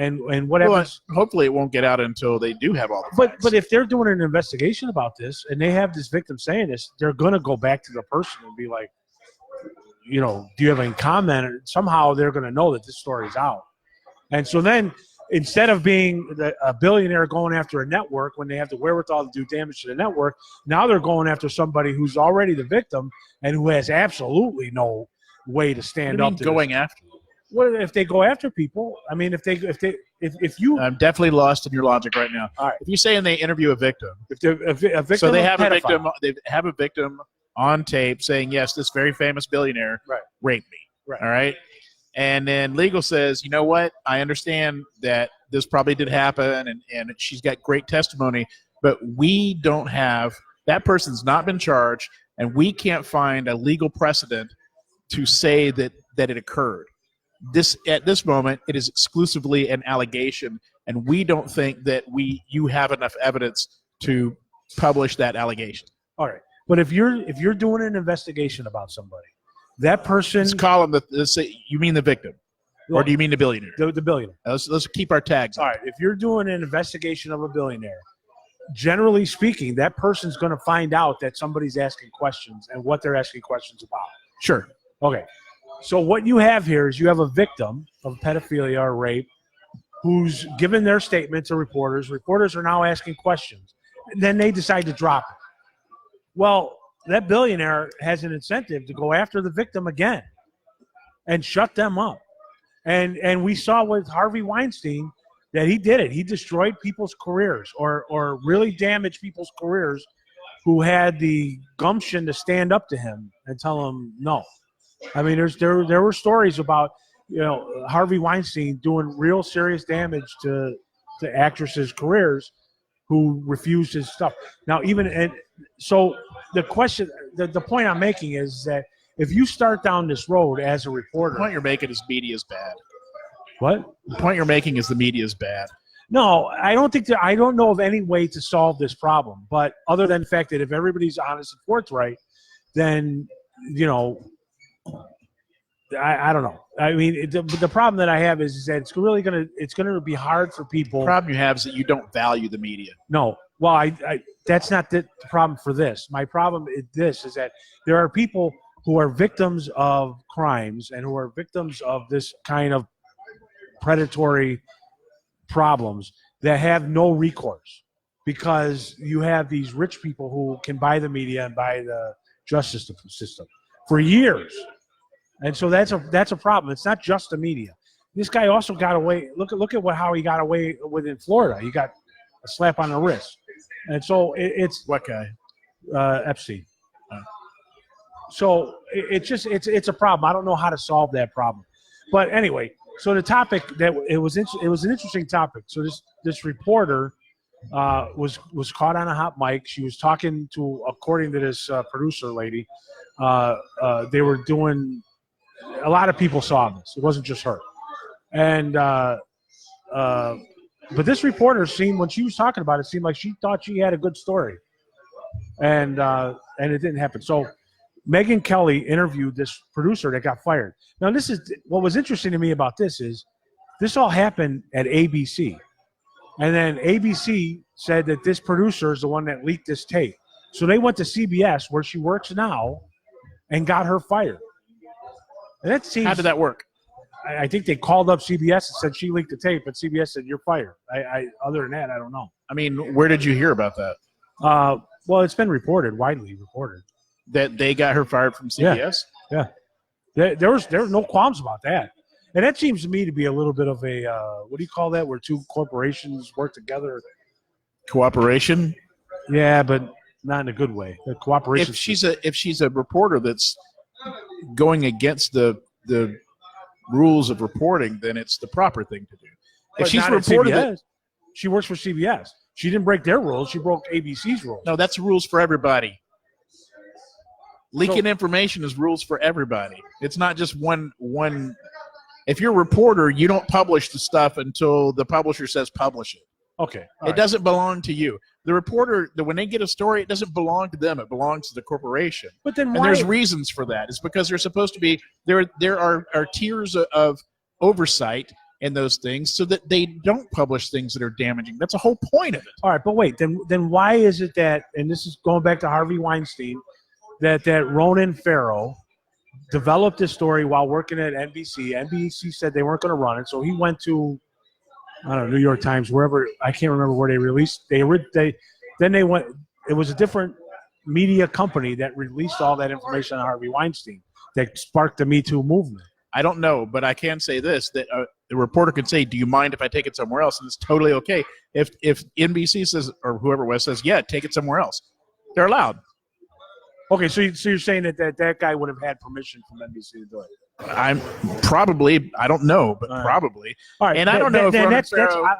and whatever. Well, hopefully, it won't get out until they do have all the facts. But if they're doing an investigation about this and they have this victim saying this, they're going to go back to the person and be like, do you have any comment? Somehow they're going to know that this story's out, and so then instead of being a billionaire going after a network when they have the wherewithal to do damage to the network, now they're going after somebody who's already the victim and who has absolutely no way to stand up to going this. after. What if they go after people? I mean, if you, I'm definitely lost in your logic right now. All right. If you say and they interview a victim, a victim, so they have of a pedophile. victim. They have a victim on tape saying, "Yes, this very famous billionaire raped me." Right. All right. And then legal says, you know what? I understand that this probably did happen, and she's got great testimony, but we don't have that person's not been charged, and we can't find a legal precedent to say that it occurred. At this moment, it is exclusively an allegation, and we don't think that you have enough evidence to publish that allegation. All right. But if you're doing an investigation about somebody, that person, Let's call him let's say you mean the victim, or do you mean the billionaire? the billionaire. Let's keep our tags. All right, if you're doing an investigation of a billionaire, generally speaking, that person's going to find out that somebody's asking questions and what they're asking questions about. Sure. Okay. So what you have here is you have a victim of pedophilia or rape who's given their statement to reporters. Reporters are now asking questions. And then they decide to drop it. Well, that billionaire has an incentive to go after the victim again and shut them up. And we saw with Harvey Weinstein that he did it. He destroyed people's careers or really damaged people's careers who had the gumption to stand up to him and tell him no. I mean, there were stories about, Harvey Weinstein doing real serious damage to actresses' careers who refused his stuff. Now, so the question, the point I'm making is that if you start down this road as a reporter, The point you're making is media is bad. what? The point you're making is the media is bad. No, I don't know of any way to solve this problem. But other than the fact that if everybody's honest and forthright, then I don't know. I mean, the problem that I have is that it's really gonna be hard for people. The problem you have is that you don't value the media. No, well, I that's not the problem for this. My problem is that there are people who are victims of crimes and who are victims of this kind of predatory problems that have no recourse because you have these rich people who can buy the media and buy the justice system for years. And so that's a problem. It's not just the media. This guy also got away. Look at how he got away with in Florida. He got a slap on the wrist. And so it's What guy? Epstein. So it's a problem. I don't know how to solve that problem. But anyway, so the topic it was an interesting topic. So this reporter was caught on a hot mic. She was talking to, according to this producer lady, they were doing. A lot of people saw this. It wasn't just her. And but this reporter when she was talking about it, seemed like she thought she had a good story. And it didn't happen. So Megyn Kelly interviewed this producer that got fired. Now, this is what was interesting to me about this is this all happened at ABC. And then ABC said that this producer is the one that leaked this tape. So they went to CBS, where she works now, and got her fired. And that seems, How did that work? I think they called up CBS and said she leaked the tape, but CBS said you're fired. Other than that, I don't know. I mean, where did you hear about that? Well, it's been widely reported. That they got her fired from CBS? Yeah. There was no qualms about that. And that seems to me to be a little bit of a what do you call that? Where two corporations work together. Cooperation? Yeah, but not in a good way. The cooperation. If she's a reporter that's going against the rules of reporting, then it's the proper thing to do. If she's reported she works for CBS. She didn't break their rules. She broke ABC's rules. No, that's rules for everybody. Leaking information is rules for everybody. It's not just one. If you're a reporter, you don't publish the stuff until the publisher says publish it. Okay. It doesn't belong to you. The reporter, when they get a story, it doesn't belong to them. It belongs to the corporation. But then and there's reasons for that. It's because they're supposed to be there are tiers of oversight in those things so that they don't publish things that are damaging. That's the whole point of it. All right, but wait, then why is it that, and this is going back to Harvey Weinstein, that Ronan Farrow developed this story while working at NBC. NBC said they weren't going to run it, so he went to, I don't know, New York Times, wherever. I can't remember where they released. Then they went. It was a different media company that released all that information on Harvey Weinstein that sparked the Me Too movement. I don't know, but I can say this, that the reporter could say, do you mind if I take it somewhere else? And it's totally okay. If NBC says, or whoever it was says, yeah, take it somewhere else, they're allowed. Okay, so you're saying that guy would have had permission from NBC to do it? I don't know, but probably. All right, and I don't know if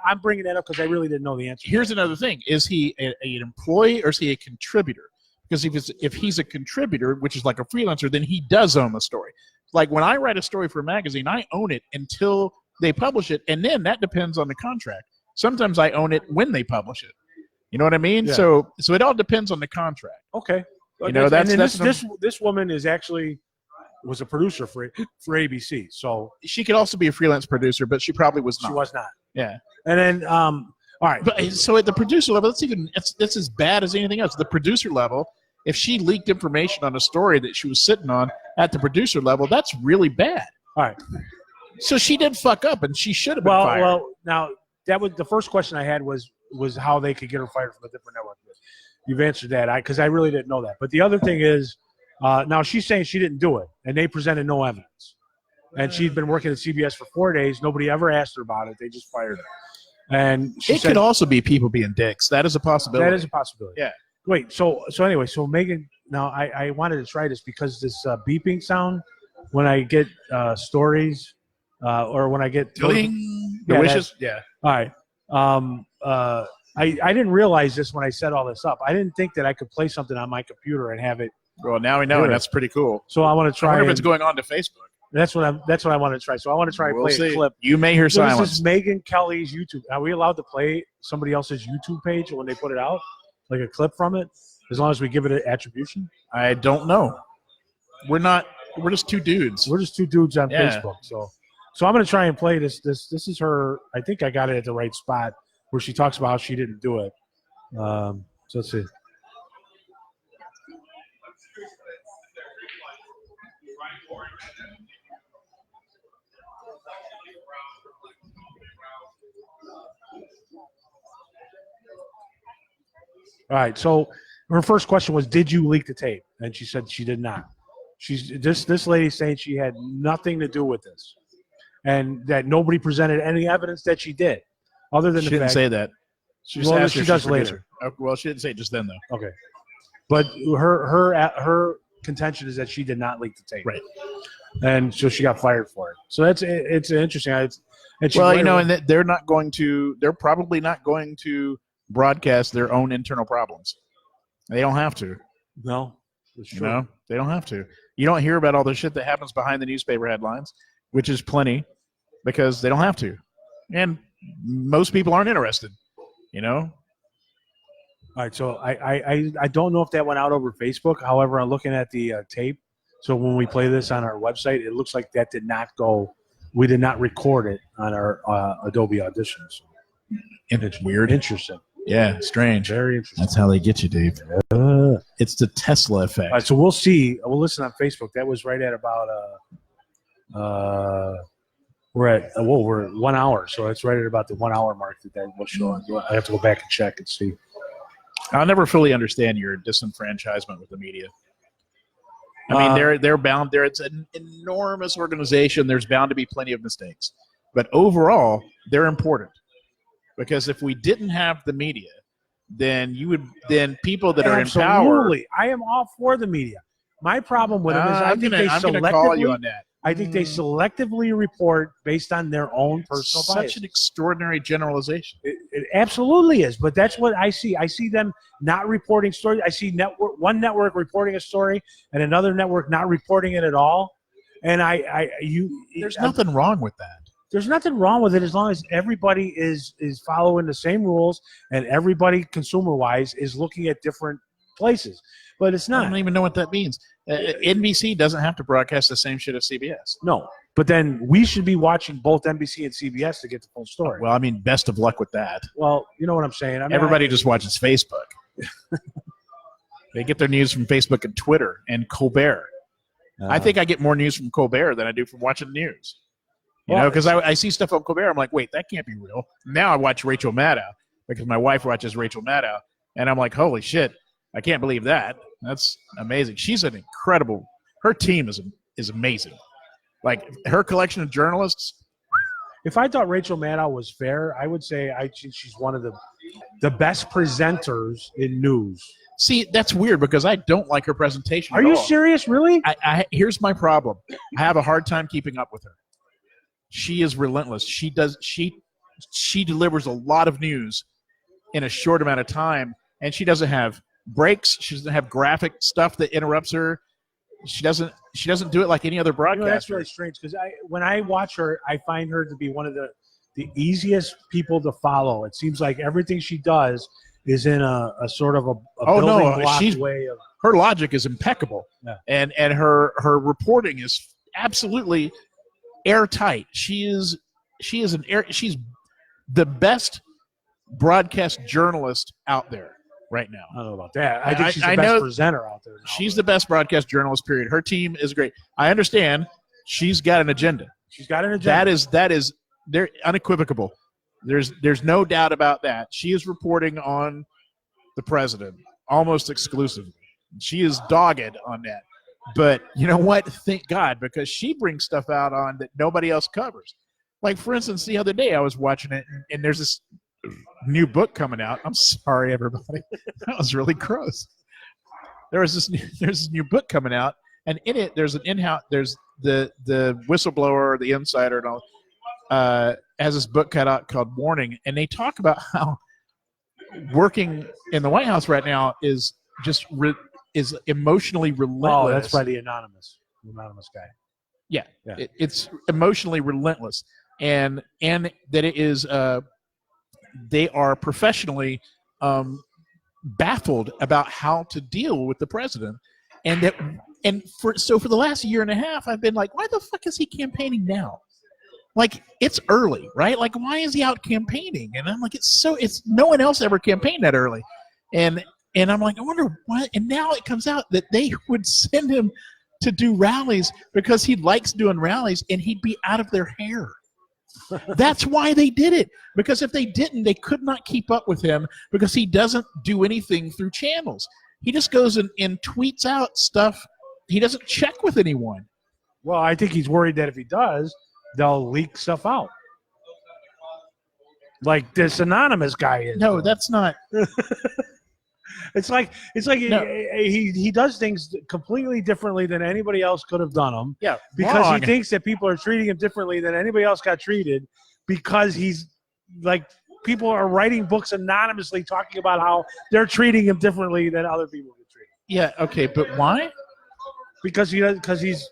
I'm bringing that up because I really didn't know the answer. Here's another thing. Is he an employee or is he a contributor? Because if he's a contributor, which is like a freelancer, then he does own the story. Like when I write a story for a magazine, I own it until they publish it, and then that depends on the contract. Sometimes I own it when they publish it. You know what I mean? Yeah. So it all depends on the contract. Okay. You know, this woman is actually was a producer for ABC, so she could also be a freelance producer, but she probably was not. she was not. Yeah. And then, all right. But so at the producer level, that's as bad as anything else. The producer level, if she leaked information on a story that she was sitting on at the producer level, that's really bad. All right. So she did fuck up, and she should have been fired. Well, now that was the first question I had was how they could get her fired from a different network. You've answered that, because I really didn't know that. But the other thing is, now she's saying she didn't do it, and they presented no evidence. And she'd been working at CBS for 4 days. Nobody ever asked her about it. They just fired her. And she said, could also be people being dicks. That is a possibility. That is a possibility. Yeah. Wait. So anyway, so Megan. Now I wanted to try this because this beeping sound when I get stories or when I get Ding. Yeah, wishes. Yeah. All right. I didn't realize this when I set all this up. I didn't think that I could play something on my computer and have it. Well, now we know, and that's pretty cool. So I want to try. I wonder if it's going on to Facebook. That's what I want to try. So I want to try and play a clip. You may hear silence. This is Megan Kelly's YouTube. Are we allowed to play somebody else's YouTube page when they put it out, like a clip from it, as long as we give it an attribution? I don't know. We're not. We're just two dudes. We're just two dudes on Facebook. So I'm going to try and play this. This is her. I think I got it at the right spot where she talks about how she didn't do it. So let's see. All right. So her first question was, "Did you leak the tape?" And she said she did not. She's this lady saying she had nothing to do with this, and that nobody presented any evidence that she did, other than She the didn't fact. say that. She just Well, asked she if does she's a producer. later. Oh, well, she didn't say it just then, though. Okay, but her contention is that she did not leak the tape, Right. And so she got fired for it. So it's interesting. And they're not going to. They're probably not going to broadcast their own internal problems. They don't have to. No, it's true. No, they don't have to. You don't hear about all the shit that happens behind the newspaper headlines, which is plenty, because they don't have to, and most people aren't interested. You know. All right, so I don't know if that went out over Facebook. However, I'm looking at the tape. So when we play this on our website, it looks like that did not go. We did not record it on our Adobe Audition. So It's weird. Interesting. Yeah, strange. Very interesting. That's how they get you, Dave. It's the Tesla effect. All right, so we'll see. We'll listen on Facebook. That was right at about we're at 1 hour, so it's right at about the 1 hour mark that will show. I have to go back and check and see. I'll never fully understand your disenfranchisement with the media. I mean, they're bound. It's an enormous organization. There's bound to be plenty of mistakes, but overall, they're important. Because if we didn't have the media, then people that are in power. Absolutely, I am all for the media. My problem with them is I'm going to call you on that. I think they selectively report based on their own personal bias. Such an extraordinary generalization. It absolutely is, but that's what I see. I see them not reporting stories. I see one network reporting a story and another network not reporting it at all. And there's nothing wrong with that. There's nothing wrong with it as long as everybody is following the same rules and everybody consumer-wise is looking at different places. But it's not. I don't even know what that means. NBC doesn't have to broadcast the same shit as CBS. No, but then we should be watching both NBC and CBS to get the full story. Well, I mean, best of luck with that. Well, you know what I'm saying. I mean, everybody just watches Facebook. They get their news from Facebook and Twitter and Colbert. I think I get more news from Colbert than I do from watching the news. You know, because I see stuff on Colbert. I'm like, wait, that can't be real. Now I watch Rachel Maddow because my wife watches Rachel Maddow, and I'm like, holy shit, I can't believe that. That's amazing. She's an incredible. Her team is amazing. Like her collection of journalists. If I thought Rachel Maddow was fair, I would say she's one of the best presenters in news. See, that's weird because I don't like her presentation. Are you serious? Really? Here's my problem. I have a hard time keeping up with her. She is relentless. She delivers a lot of news in a short amount of time, and she doesn't have breaks. She doesn't have graphic stuff that interrupts her. She doesn't do it like any other broadcaster. That's really strange because when I watch her, I find her to be one of the easiest people to follow. It seems like everything she does is in a sort of a Oh, no, building block she's- way of. Her logic is impeccable, Yeah. and her reporting is absolutely airtight. She's the best broadcast journalist out there right now. I don't know about that. I think she's the I best know- presenter out there. Now. She's the best broadcast journalist. Period. Her team is great. I understand she's got an agenda. She's got an agenda. That is they're unequivocal. There's no doubt about that. She is reporting on the president almost exclusively. She is dogged on that. But you know what? Thank God, because she brings stuff out on that nobody else covers. Like, for instance, the other day I was watching it, and there's this new book coming out. I'm sorry, everybody. That was really gross. There's this new book coming out, and in it there's an in-house. There's the whistleblower, the insider, and all has this book cut out called Warning, and they talk about how working in the White House right now is just is emotionally relentless. Oh, that's by the anonymous guy. Yeah, Yeah. It's emotionally relentless, and that it is. They are professionally baffled about how to deal with the president, and for the last year and a half, I've been like, why the fuck is he campaigning now? Like, it's early, right? Like, why is he out campaigning? And I'm like, it's no one else ever campaigned that early, and I'm like, I wonder why. And now it comes out that they would send him to do rallies because he likes doing rallies, and he'd be out of their hair. That's why they did it. Because if they didn't, they could not keep up with him because he doesn't do anything through channels. He just goes and tweets out stuff. He doesn't check with anyone. Well, I think he's worried that if he does, they'll leak stuff out. Like this anonymous guy is. No, that's not. It's like No. he does things completely differently than anybody else could have done them. Yeah, Because wrong. he thinks that people are treating him differently than anybody else got treated, because he's like, people are writing books anonymously talking about how they're treating him differently than other people get treated. Yeah, okay, but why? Because he's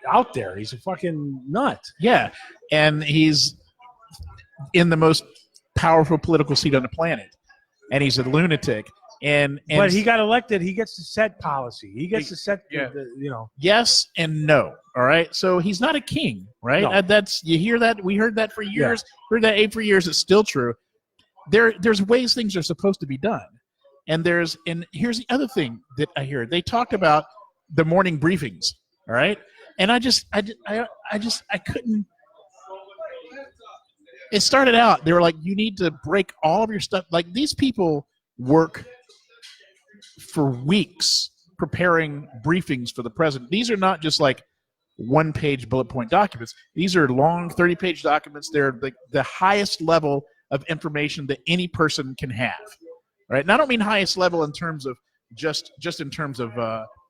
out there. He's a fucking nut. Yeah, and he's in the most powerful political seat on the planet, and he's a lunatic. And But he got elected. He gets to set policy. He gets to set, Yeah. Yes No. That's, you hear that? We heard that for years. Heard that for years. It's still true. There's ways things are supposed to be done, and here's the other thing that I hear. They talked about the morning briefings. All right, and I couldn't. It started out, they were like, you need to break all of your stuff. Like, these people work for weeks preparing briefings for the president. These are not just like one-page bullet point documents. These are long 30-page documents. They're the highest level of information that any person can have. Right? And I don't mean highest level in terms of just in terms of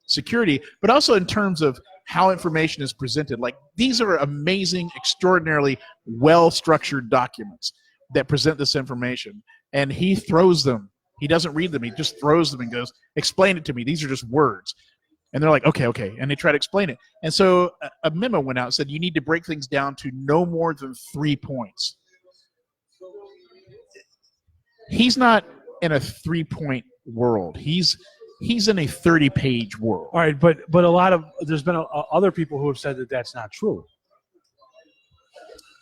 security, but also in terms of how information is presented. Like, these are amazing, extraordinarily well-structured documents that present this information. And he throws them. He doesn't read them. He just throws them and goes, explain it to me. These are just words. And they're like, okay. And they try to explain it. And so a memo went out and said, you need to break things down to no more than 3 points. He's not in a 3-point world. He's in a 30-page world. All right, but there's been other people who have said that that's not true.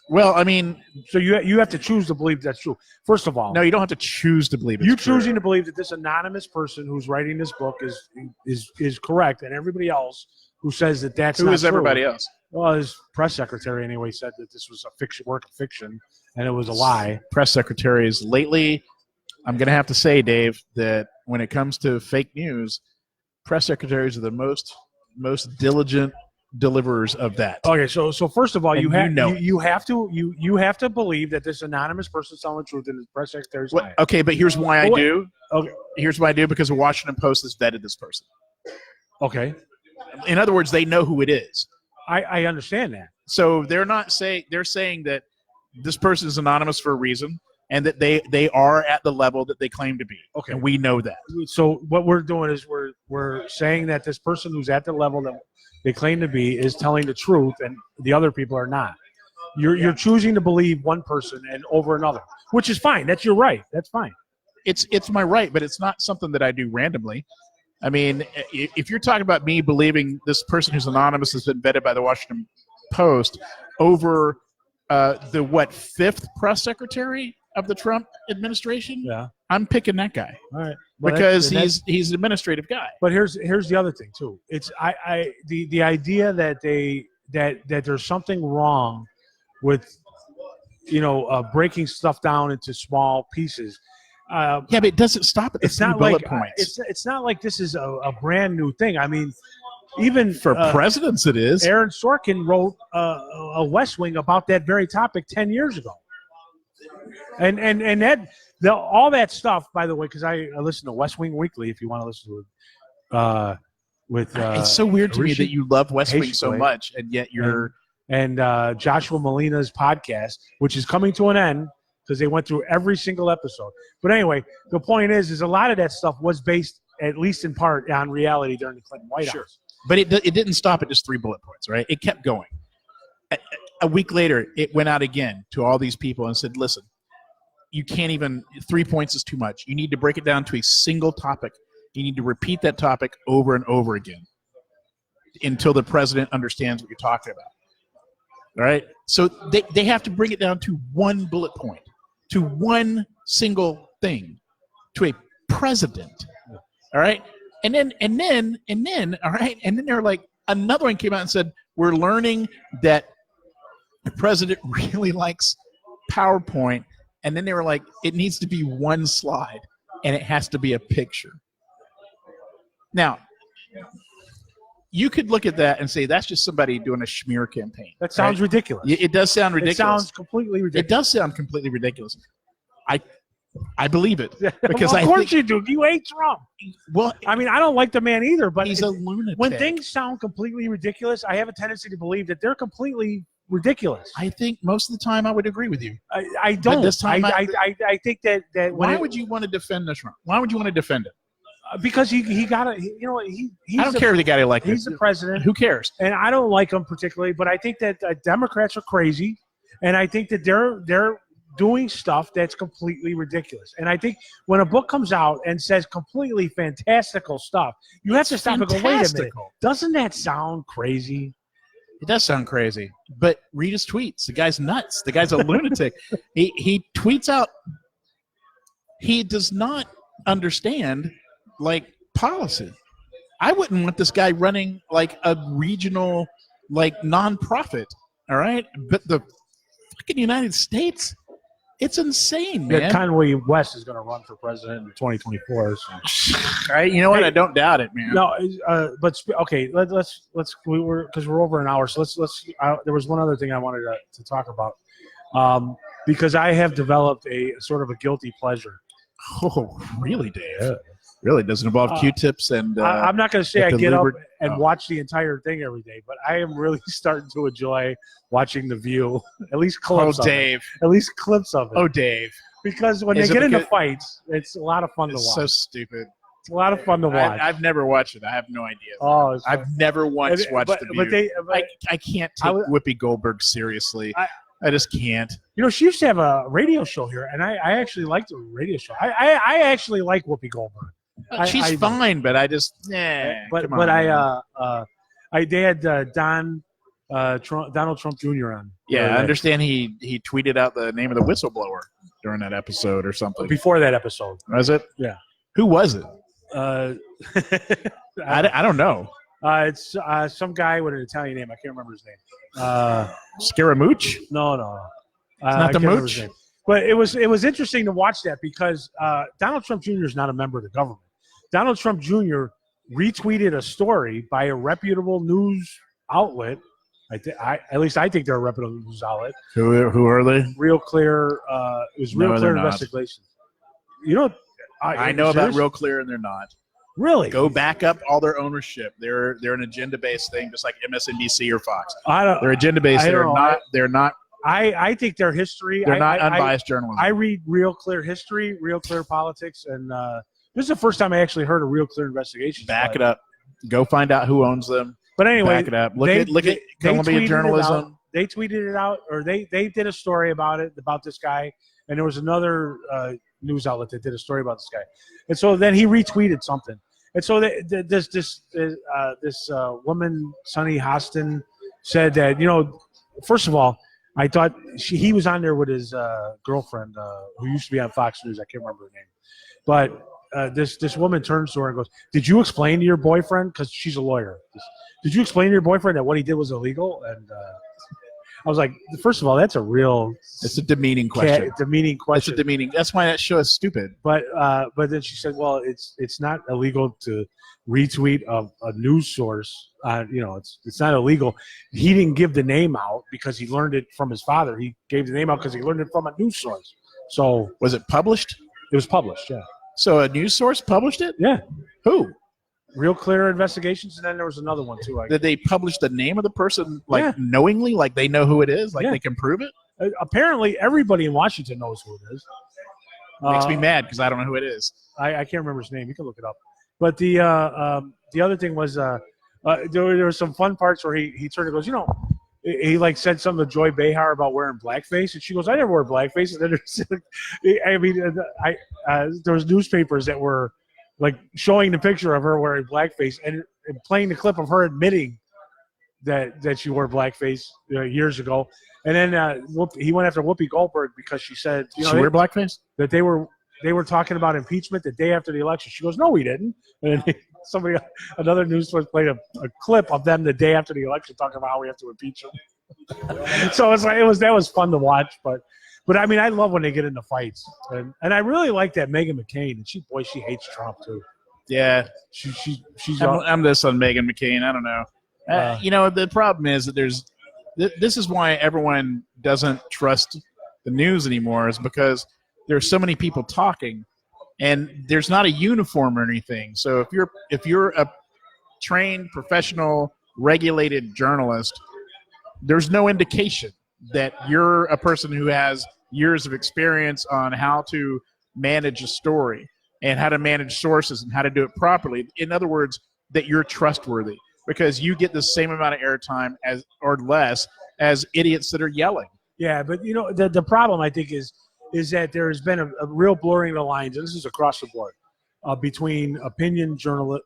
Well, I mean, So you have to choose to believe that's true. First of all, no, you don't have to choose to believe it's you true. choosing to believe that this anonymous person who's writing this book is correct, and everybody else who says that that's Who not is true. everybody else? Well, his press secretary anyway said that this was a work of fiction, and it was a lie. Press secretaries lately, I'm going to have to say, Dave, that when it comes to fake news, press secretaries are the most diligent deliverers of that. Okay, so first of all, And you have you have to believe that this anonymous person is telling the truth, and his press secretary's Well, lying. okay, but here's why I Wait. do. Okay. Here's why I do, because the Washington Post has vetted this person. Okay, In other words, they know who it is. I understand that. So they're saying that this person is anonymous for a reason, and that they are at the level that they claim to be. Okay. And we know that. So what we're doing is we're saying that this person who's at the level that they claim to be is telling the truth, and the other people are not. You're choosing to believe one person and over another, which is fine. That's your right. That's fine. it's my right, but it's not something that I do randomly. I mean, if you're talking about me believing this person who's anonymous has been vetted by the Washington Post over the fifth press secretary of the Trump administration, Yeah. I'm picking that guy. All right. Because he's an administrative guy. But here's the other thing too. It's the idea that that there's something wrong with breaking stuff down into small pieces. Yeah, but it doesn't stop at the It's three not bullet like points. it's not like this is a brand new thing. I mean, even For presidents, it is. Aaron Sorkin wrote a West Wing about that very topic 10 years ago. And that all that stuff, by the way, because I listen to West Wing Weekly. If you want to listen to it, It's so weird to me Rishi that you love West Wing so Hashway. much, and yet you're and Joshua Molina's podcast, which is coming to an end because they went through every single episode. But anyway, the point is a lot of that stuff was based, at least in part, on reality during the Clinton White House. But it didn't stop at just 3 bullet points, right? It kept going. A week later, it went out again to all these people and said, listen, you can't even – 3 points is too much. You need to break it down to a single topic. You need to repeat that topic over and over again until the president understands what you're talking about. All right? So they have to bring it down to 1 bullet point, to one single thing, to a president. All right? And then, all right, and then they're like, another one came out and said, we're learning that the president really likes PowerPoint. And then they were like, it needs to be 1 slide, and it has to be a picture. Now, you could look at that and say that's just somebody doing a smear campaign. That sounds ridiculous. It does sound ridiculous. It sounds completely ridiculous. It does sound completely ridiculous. I believe it because of course you do. You hate Trump. Well, I mean, I don't like the man either, but he's a lunatic. when things sound completely ridiculous, I have a tendency to believe that they're completely ridiculous. I think most of the time I would agree with you. I don't. this time I think that why would you want to defend the Trump? Why would you want to defend it? Because he got a he's I don't care if the guy elected. He's the president. Who cares? And I don't like him particularly, but I think that Democrats are crazy, and I think that they're doing stuff that's completely ridiculous. And I think when a book comes out and says completely fantastical stuff, you have to stop and go, wait a minute. Doesn't that sound crazy? It does sound crazy, but read his tweets. The guy's nuts. The guy's a lunatic. He tweets out. He does not understand policy. I wouldn't want this guy running like a regional nonprofit. All right, but the fucking United States, it's insane, man. Yeah, Conway West is going to run for president in 2024. So. All right, you know what? I don't doubt it, man. No, but okay, let's we're over an hour, so let's. There was one other thing I wanted to talk about, because I have developed a sort of a guilty pleasure. Oh, really, Dave? Yeah. Really, does it involve Q-tips and? I'm not going to say I get up and watch the entire thing every day, but I am really starting to enjoy watching The View. At least clips. Oh, Dave! At least clips of it. Oh, Dave! Because when they get into fights, it's a lot of fun to watch. So stupid. It's a lot of fun to watch. I've never watched it. I have no idea. Oh, I've never once watched The View. I can't take Whoopi Goldberg seriously. I just can't. She used to have a radio show here, and I actually liked the radio show. I actually like Whoopi Goldberg. She's fine, but I just they had Donald Trump Jr. on. Yeah, I understand he tweeted out the name of the whistleblower during that episode or something. Before that episode, was it? Yeah. Who was it? I don't know. It's some guy with an Italian name. I can't remember his name. Scaramouche? No. It's not the mooch. But it was interesting to watch that because Donald Trump Jr. is not a member of the government. Donald Trump Jr. retweeted a story by a reputable news outlet. At least I think they're a reputable news outlet. Who are they? Real Clear. It was Real Clear Investigation. I know about Real Clear, and they're not. Really? Go back up all their ownership. They're an agenda-based thing, just like MSNBC or Fox. They're agenda-based. They're not. I think their history. They're not unbiased journalism. I read Real Clear History, Real Clear Politics, and this is the first time I actually heard of Real Clear Investigation. Back it up. Go find out who owns them. But anyway, back it up. Look at Columbia Journalism. They tweeted it out, or they did a story about it, about this guy, and there was another news outlet that did a story about this guy, and so then he retweeted something, and so this woman, Sunny Hostin, said that, you know, first of all, I thought he was on there with his girlfriend who used to be on Fox News. I can't remember her name, but this woman turns to her and goes, "Did you explain to your boyfriend?" Because she's a lawyer. Did you explain to your boyfriend that what he did was illegal? And I was like, first of all, that's a real It's a demeaning question. demeaning It's question. a demeaning. That's why that show is stupid. But then she said, well, it's not illegal to retweet a news source. You know, it's not illegal. He didn't give the name out because he learned it from his father. He gave the name out because he learned it from a news source. So Was it published? it was published. Yeah. So a news source published it? Yeah. Who? Real Clear Investigations, and then there was another one too. Did they publish the name of the person, like, Yeah. knowingly, like they know who it is, like Yeah. they can prove it? Apparently, everybody in Washington knows who it is. Makes me mad because I don't know who it is. I can't remember his name. You can look it up. But the other thing was there were some fun parts where he turned and goes, you know, he like said something to Joy Behar about wearing blackface, and she goes, I never wear blackface. And then there was newspapers that were like showing the picture of her wearing blackface and playing the clip of her admitting that she wore blackface years ago. And then he went after Whoopi Goldberg because she said, you Did know, she wear blackface? that they were talking about impeachment the day after the election. She goes, no, we didn't. And then another news source played a clip of them the day after the election talking about how we have to impeach them. So it's like that was fun to watch, but I mean, I love when they get into fights, and I really like that Meghan McCain, and she hates Trump too. Yeah. She's I'm this on Meghan McCain. I don't know. You know, the problem is that this is why everyone doesn't trust the news anymore, is because there's so many people talking, and there's not a uniform or anything. So if you're a trained, professional, regulated journalist, there's no indication that you're a person who has years of experience on how to manage a story and how to manage sources and how to do it properly. In other words, that you're trustworthy, because you get the same amount of airtime as or less as idiots that are yelling. Yeah, but you know the problem I think is that there has been a real blurring of the lines, and this is across the board, between opinion shows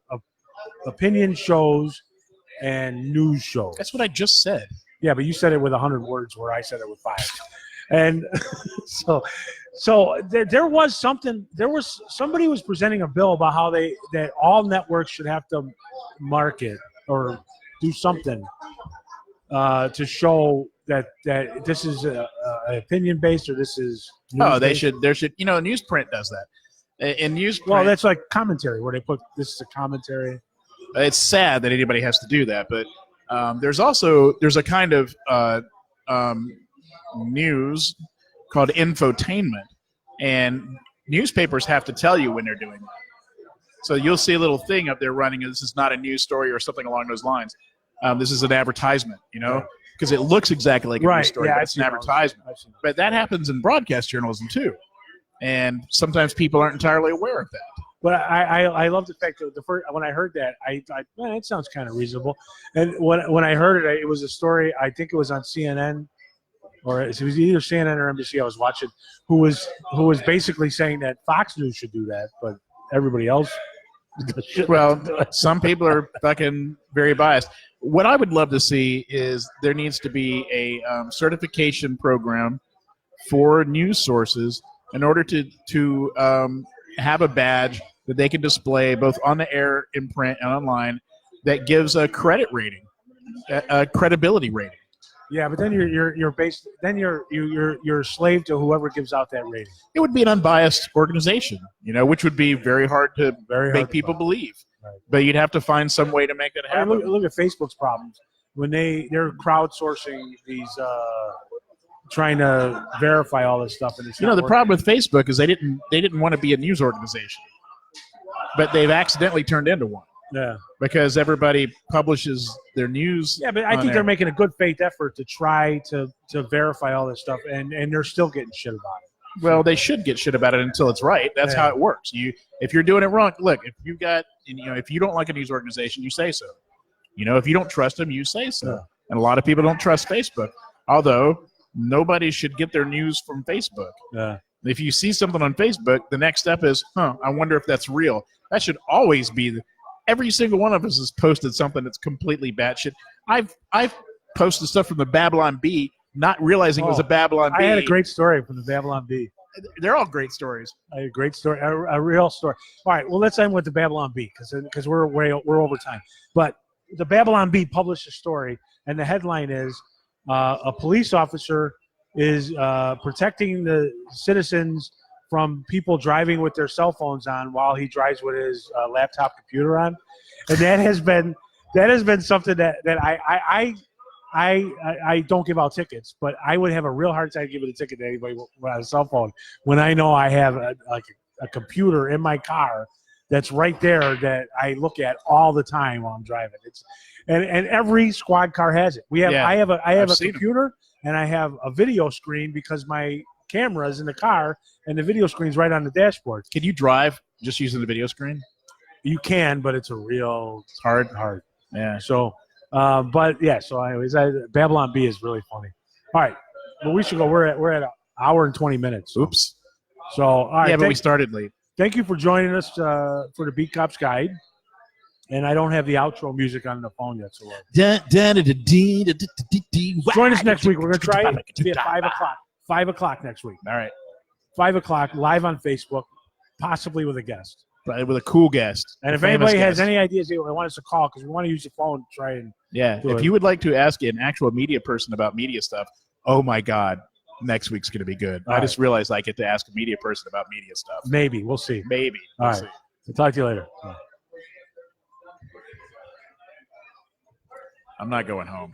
and news shows. That's what I just said. Yeah, but you said it with 100 words, where I said it with 5. And so there was something. There was somebody was presenting a bill about how that all networks should have to market or do something to show that this is opinion based or this is. There should. You know, newsprint does that. In newsprint, Well, that's like commentary where they put this is a commentary. it's sad that anybody has to do that, but there's a kind of news called infotainment, and newspapers have to tell you when they're doing that. So you'll see a little thing up there running, and this is not a news story or something along those lines. This is an advertisement, you know, because it looks exactly like a news story, but it's an advertisement. But that happens in broadcast journalism too, and sometimes people aren't entirely aware of that. But I love the fact that when I heard that, I thought, man, that sounds kind of reasonable. And when I heard it, it was a story. I think it was on CNN, or it was either CNN or NBC. I was watching, who was basically saying that Fox News should do that, but everybody else. Well, some people are fucking very biased. What I would love to see is there needs to be a certification program for news sources in order to have a badge that they can display both on the air, in print, and online that gives a credit rating, a credibility rating. Yeah, but then you're based. Then you're a slave to whoever gives out that rating. It would be an unbiased organization, you know, which would be very hard to make people believe. Right. But you'd have to find some way to make that I mean, happen. look at Facebook's problems when they're crowdsourcing these, trying to verify all this stuff, and it's You know, the problem with Facebook is they didn't want to be a news organization, but they've accidentally turned into one. Yeah. Because everybody publishes their news. Yeah, but I think they're making a good faith effort to try to verify all this stuff, and they're still getting shit about it. Well, they should get shit about it until it's right. That's how it works. If you're doing it wrong, look, if you don't like a news organization, you say so. You know, if you don't trust them, you say so. Yeah. And a lot of people don't trust Facebook. Although nobody should get their news from Facebook. Yeah. If you see something on Facebook, the next step is, I wonder if that's real. That should always be. Every single one of us has posted something that's completely batshit. I've posted stuff from the Babylon Bee, not realizing it was a Babylon Bee. I had a great story from the Babylon Bee. They're all great stories. I had a great story, a real story. All right, well, let's end with the Babylon Bee because we're over time. But the Babylon Bee published a story, and the headline is a police officer is protecting the citizens from people driving with their cell phones on while he drives with his laptop computer on, and that has been something that I don't give out tickets, but I would have a real hard time giving a ticket to anybody with a cell phone when I know I have a computer in my car that's right there that I look at all the time while I'm driving. And every squad car has it. I have a computer and I have a video screen because my camera is in the car and the video screen's right on the dashboard. Can you drive just using the video screen? You can, but it's hard. Yeah. So, but yeah. So, anyways, Babylon Bee is really funny. All right, but we should go. We're at an hour and 20 minutes. Oops. So, all right. Yeah, but we started late. Thank you for joining us for the Beat Cops Guide. And I don't have the outro music on the phone yet. So join us next week. We're going to try it to be at 5 o'clock. 5 o'clock next week. All right. 5 o'clock, live on Facebook, possibly with a guest. But with a cool guest. And if anybody has any ideas, they want us to call because we want to use the phone to try and if you would like to ask an actual media person about media stuff, oh my God, next week's going to be good. I just realized I get to ask a media person about media stuff. Maybe. We'll see. Maybe. All right. We'll talk to you later. I'm not going home.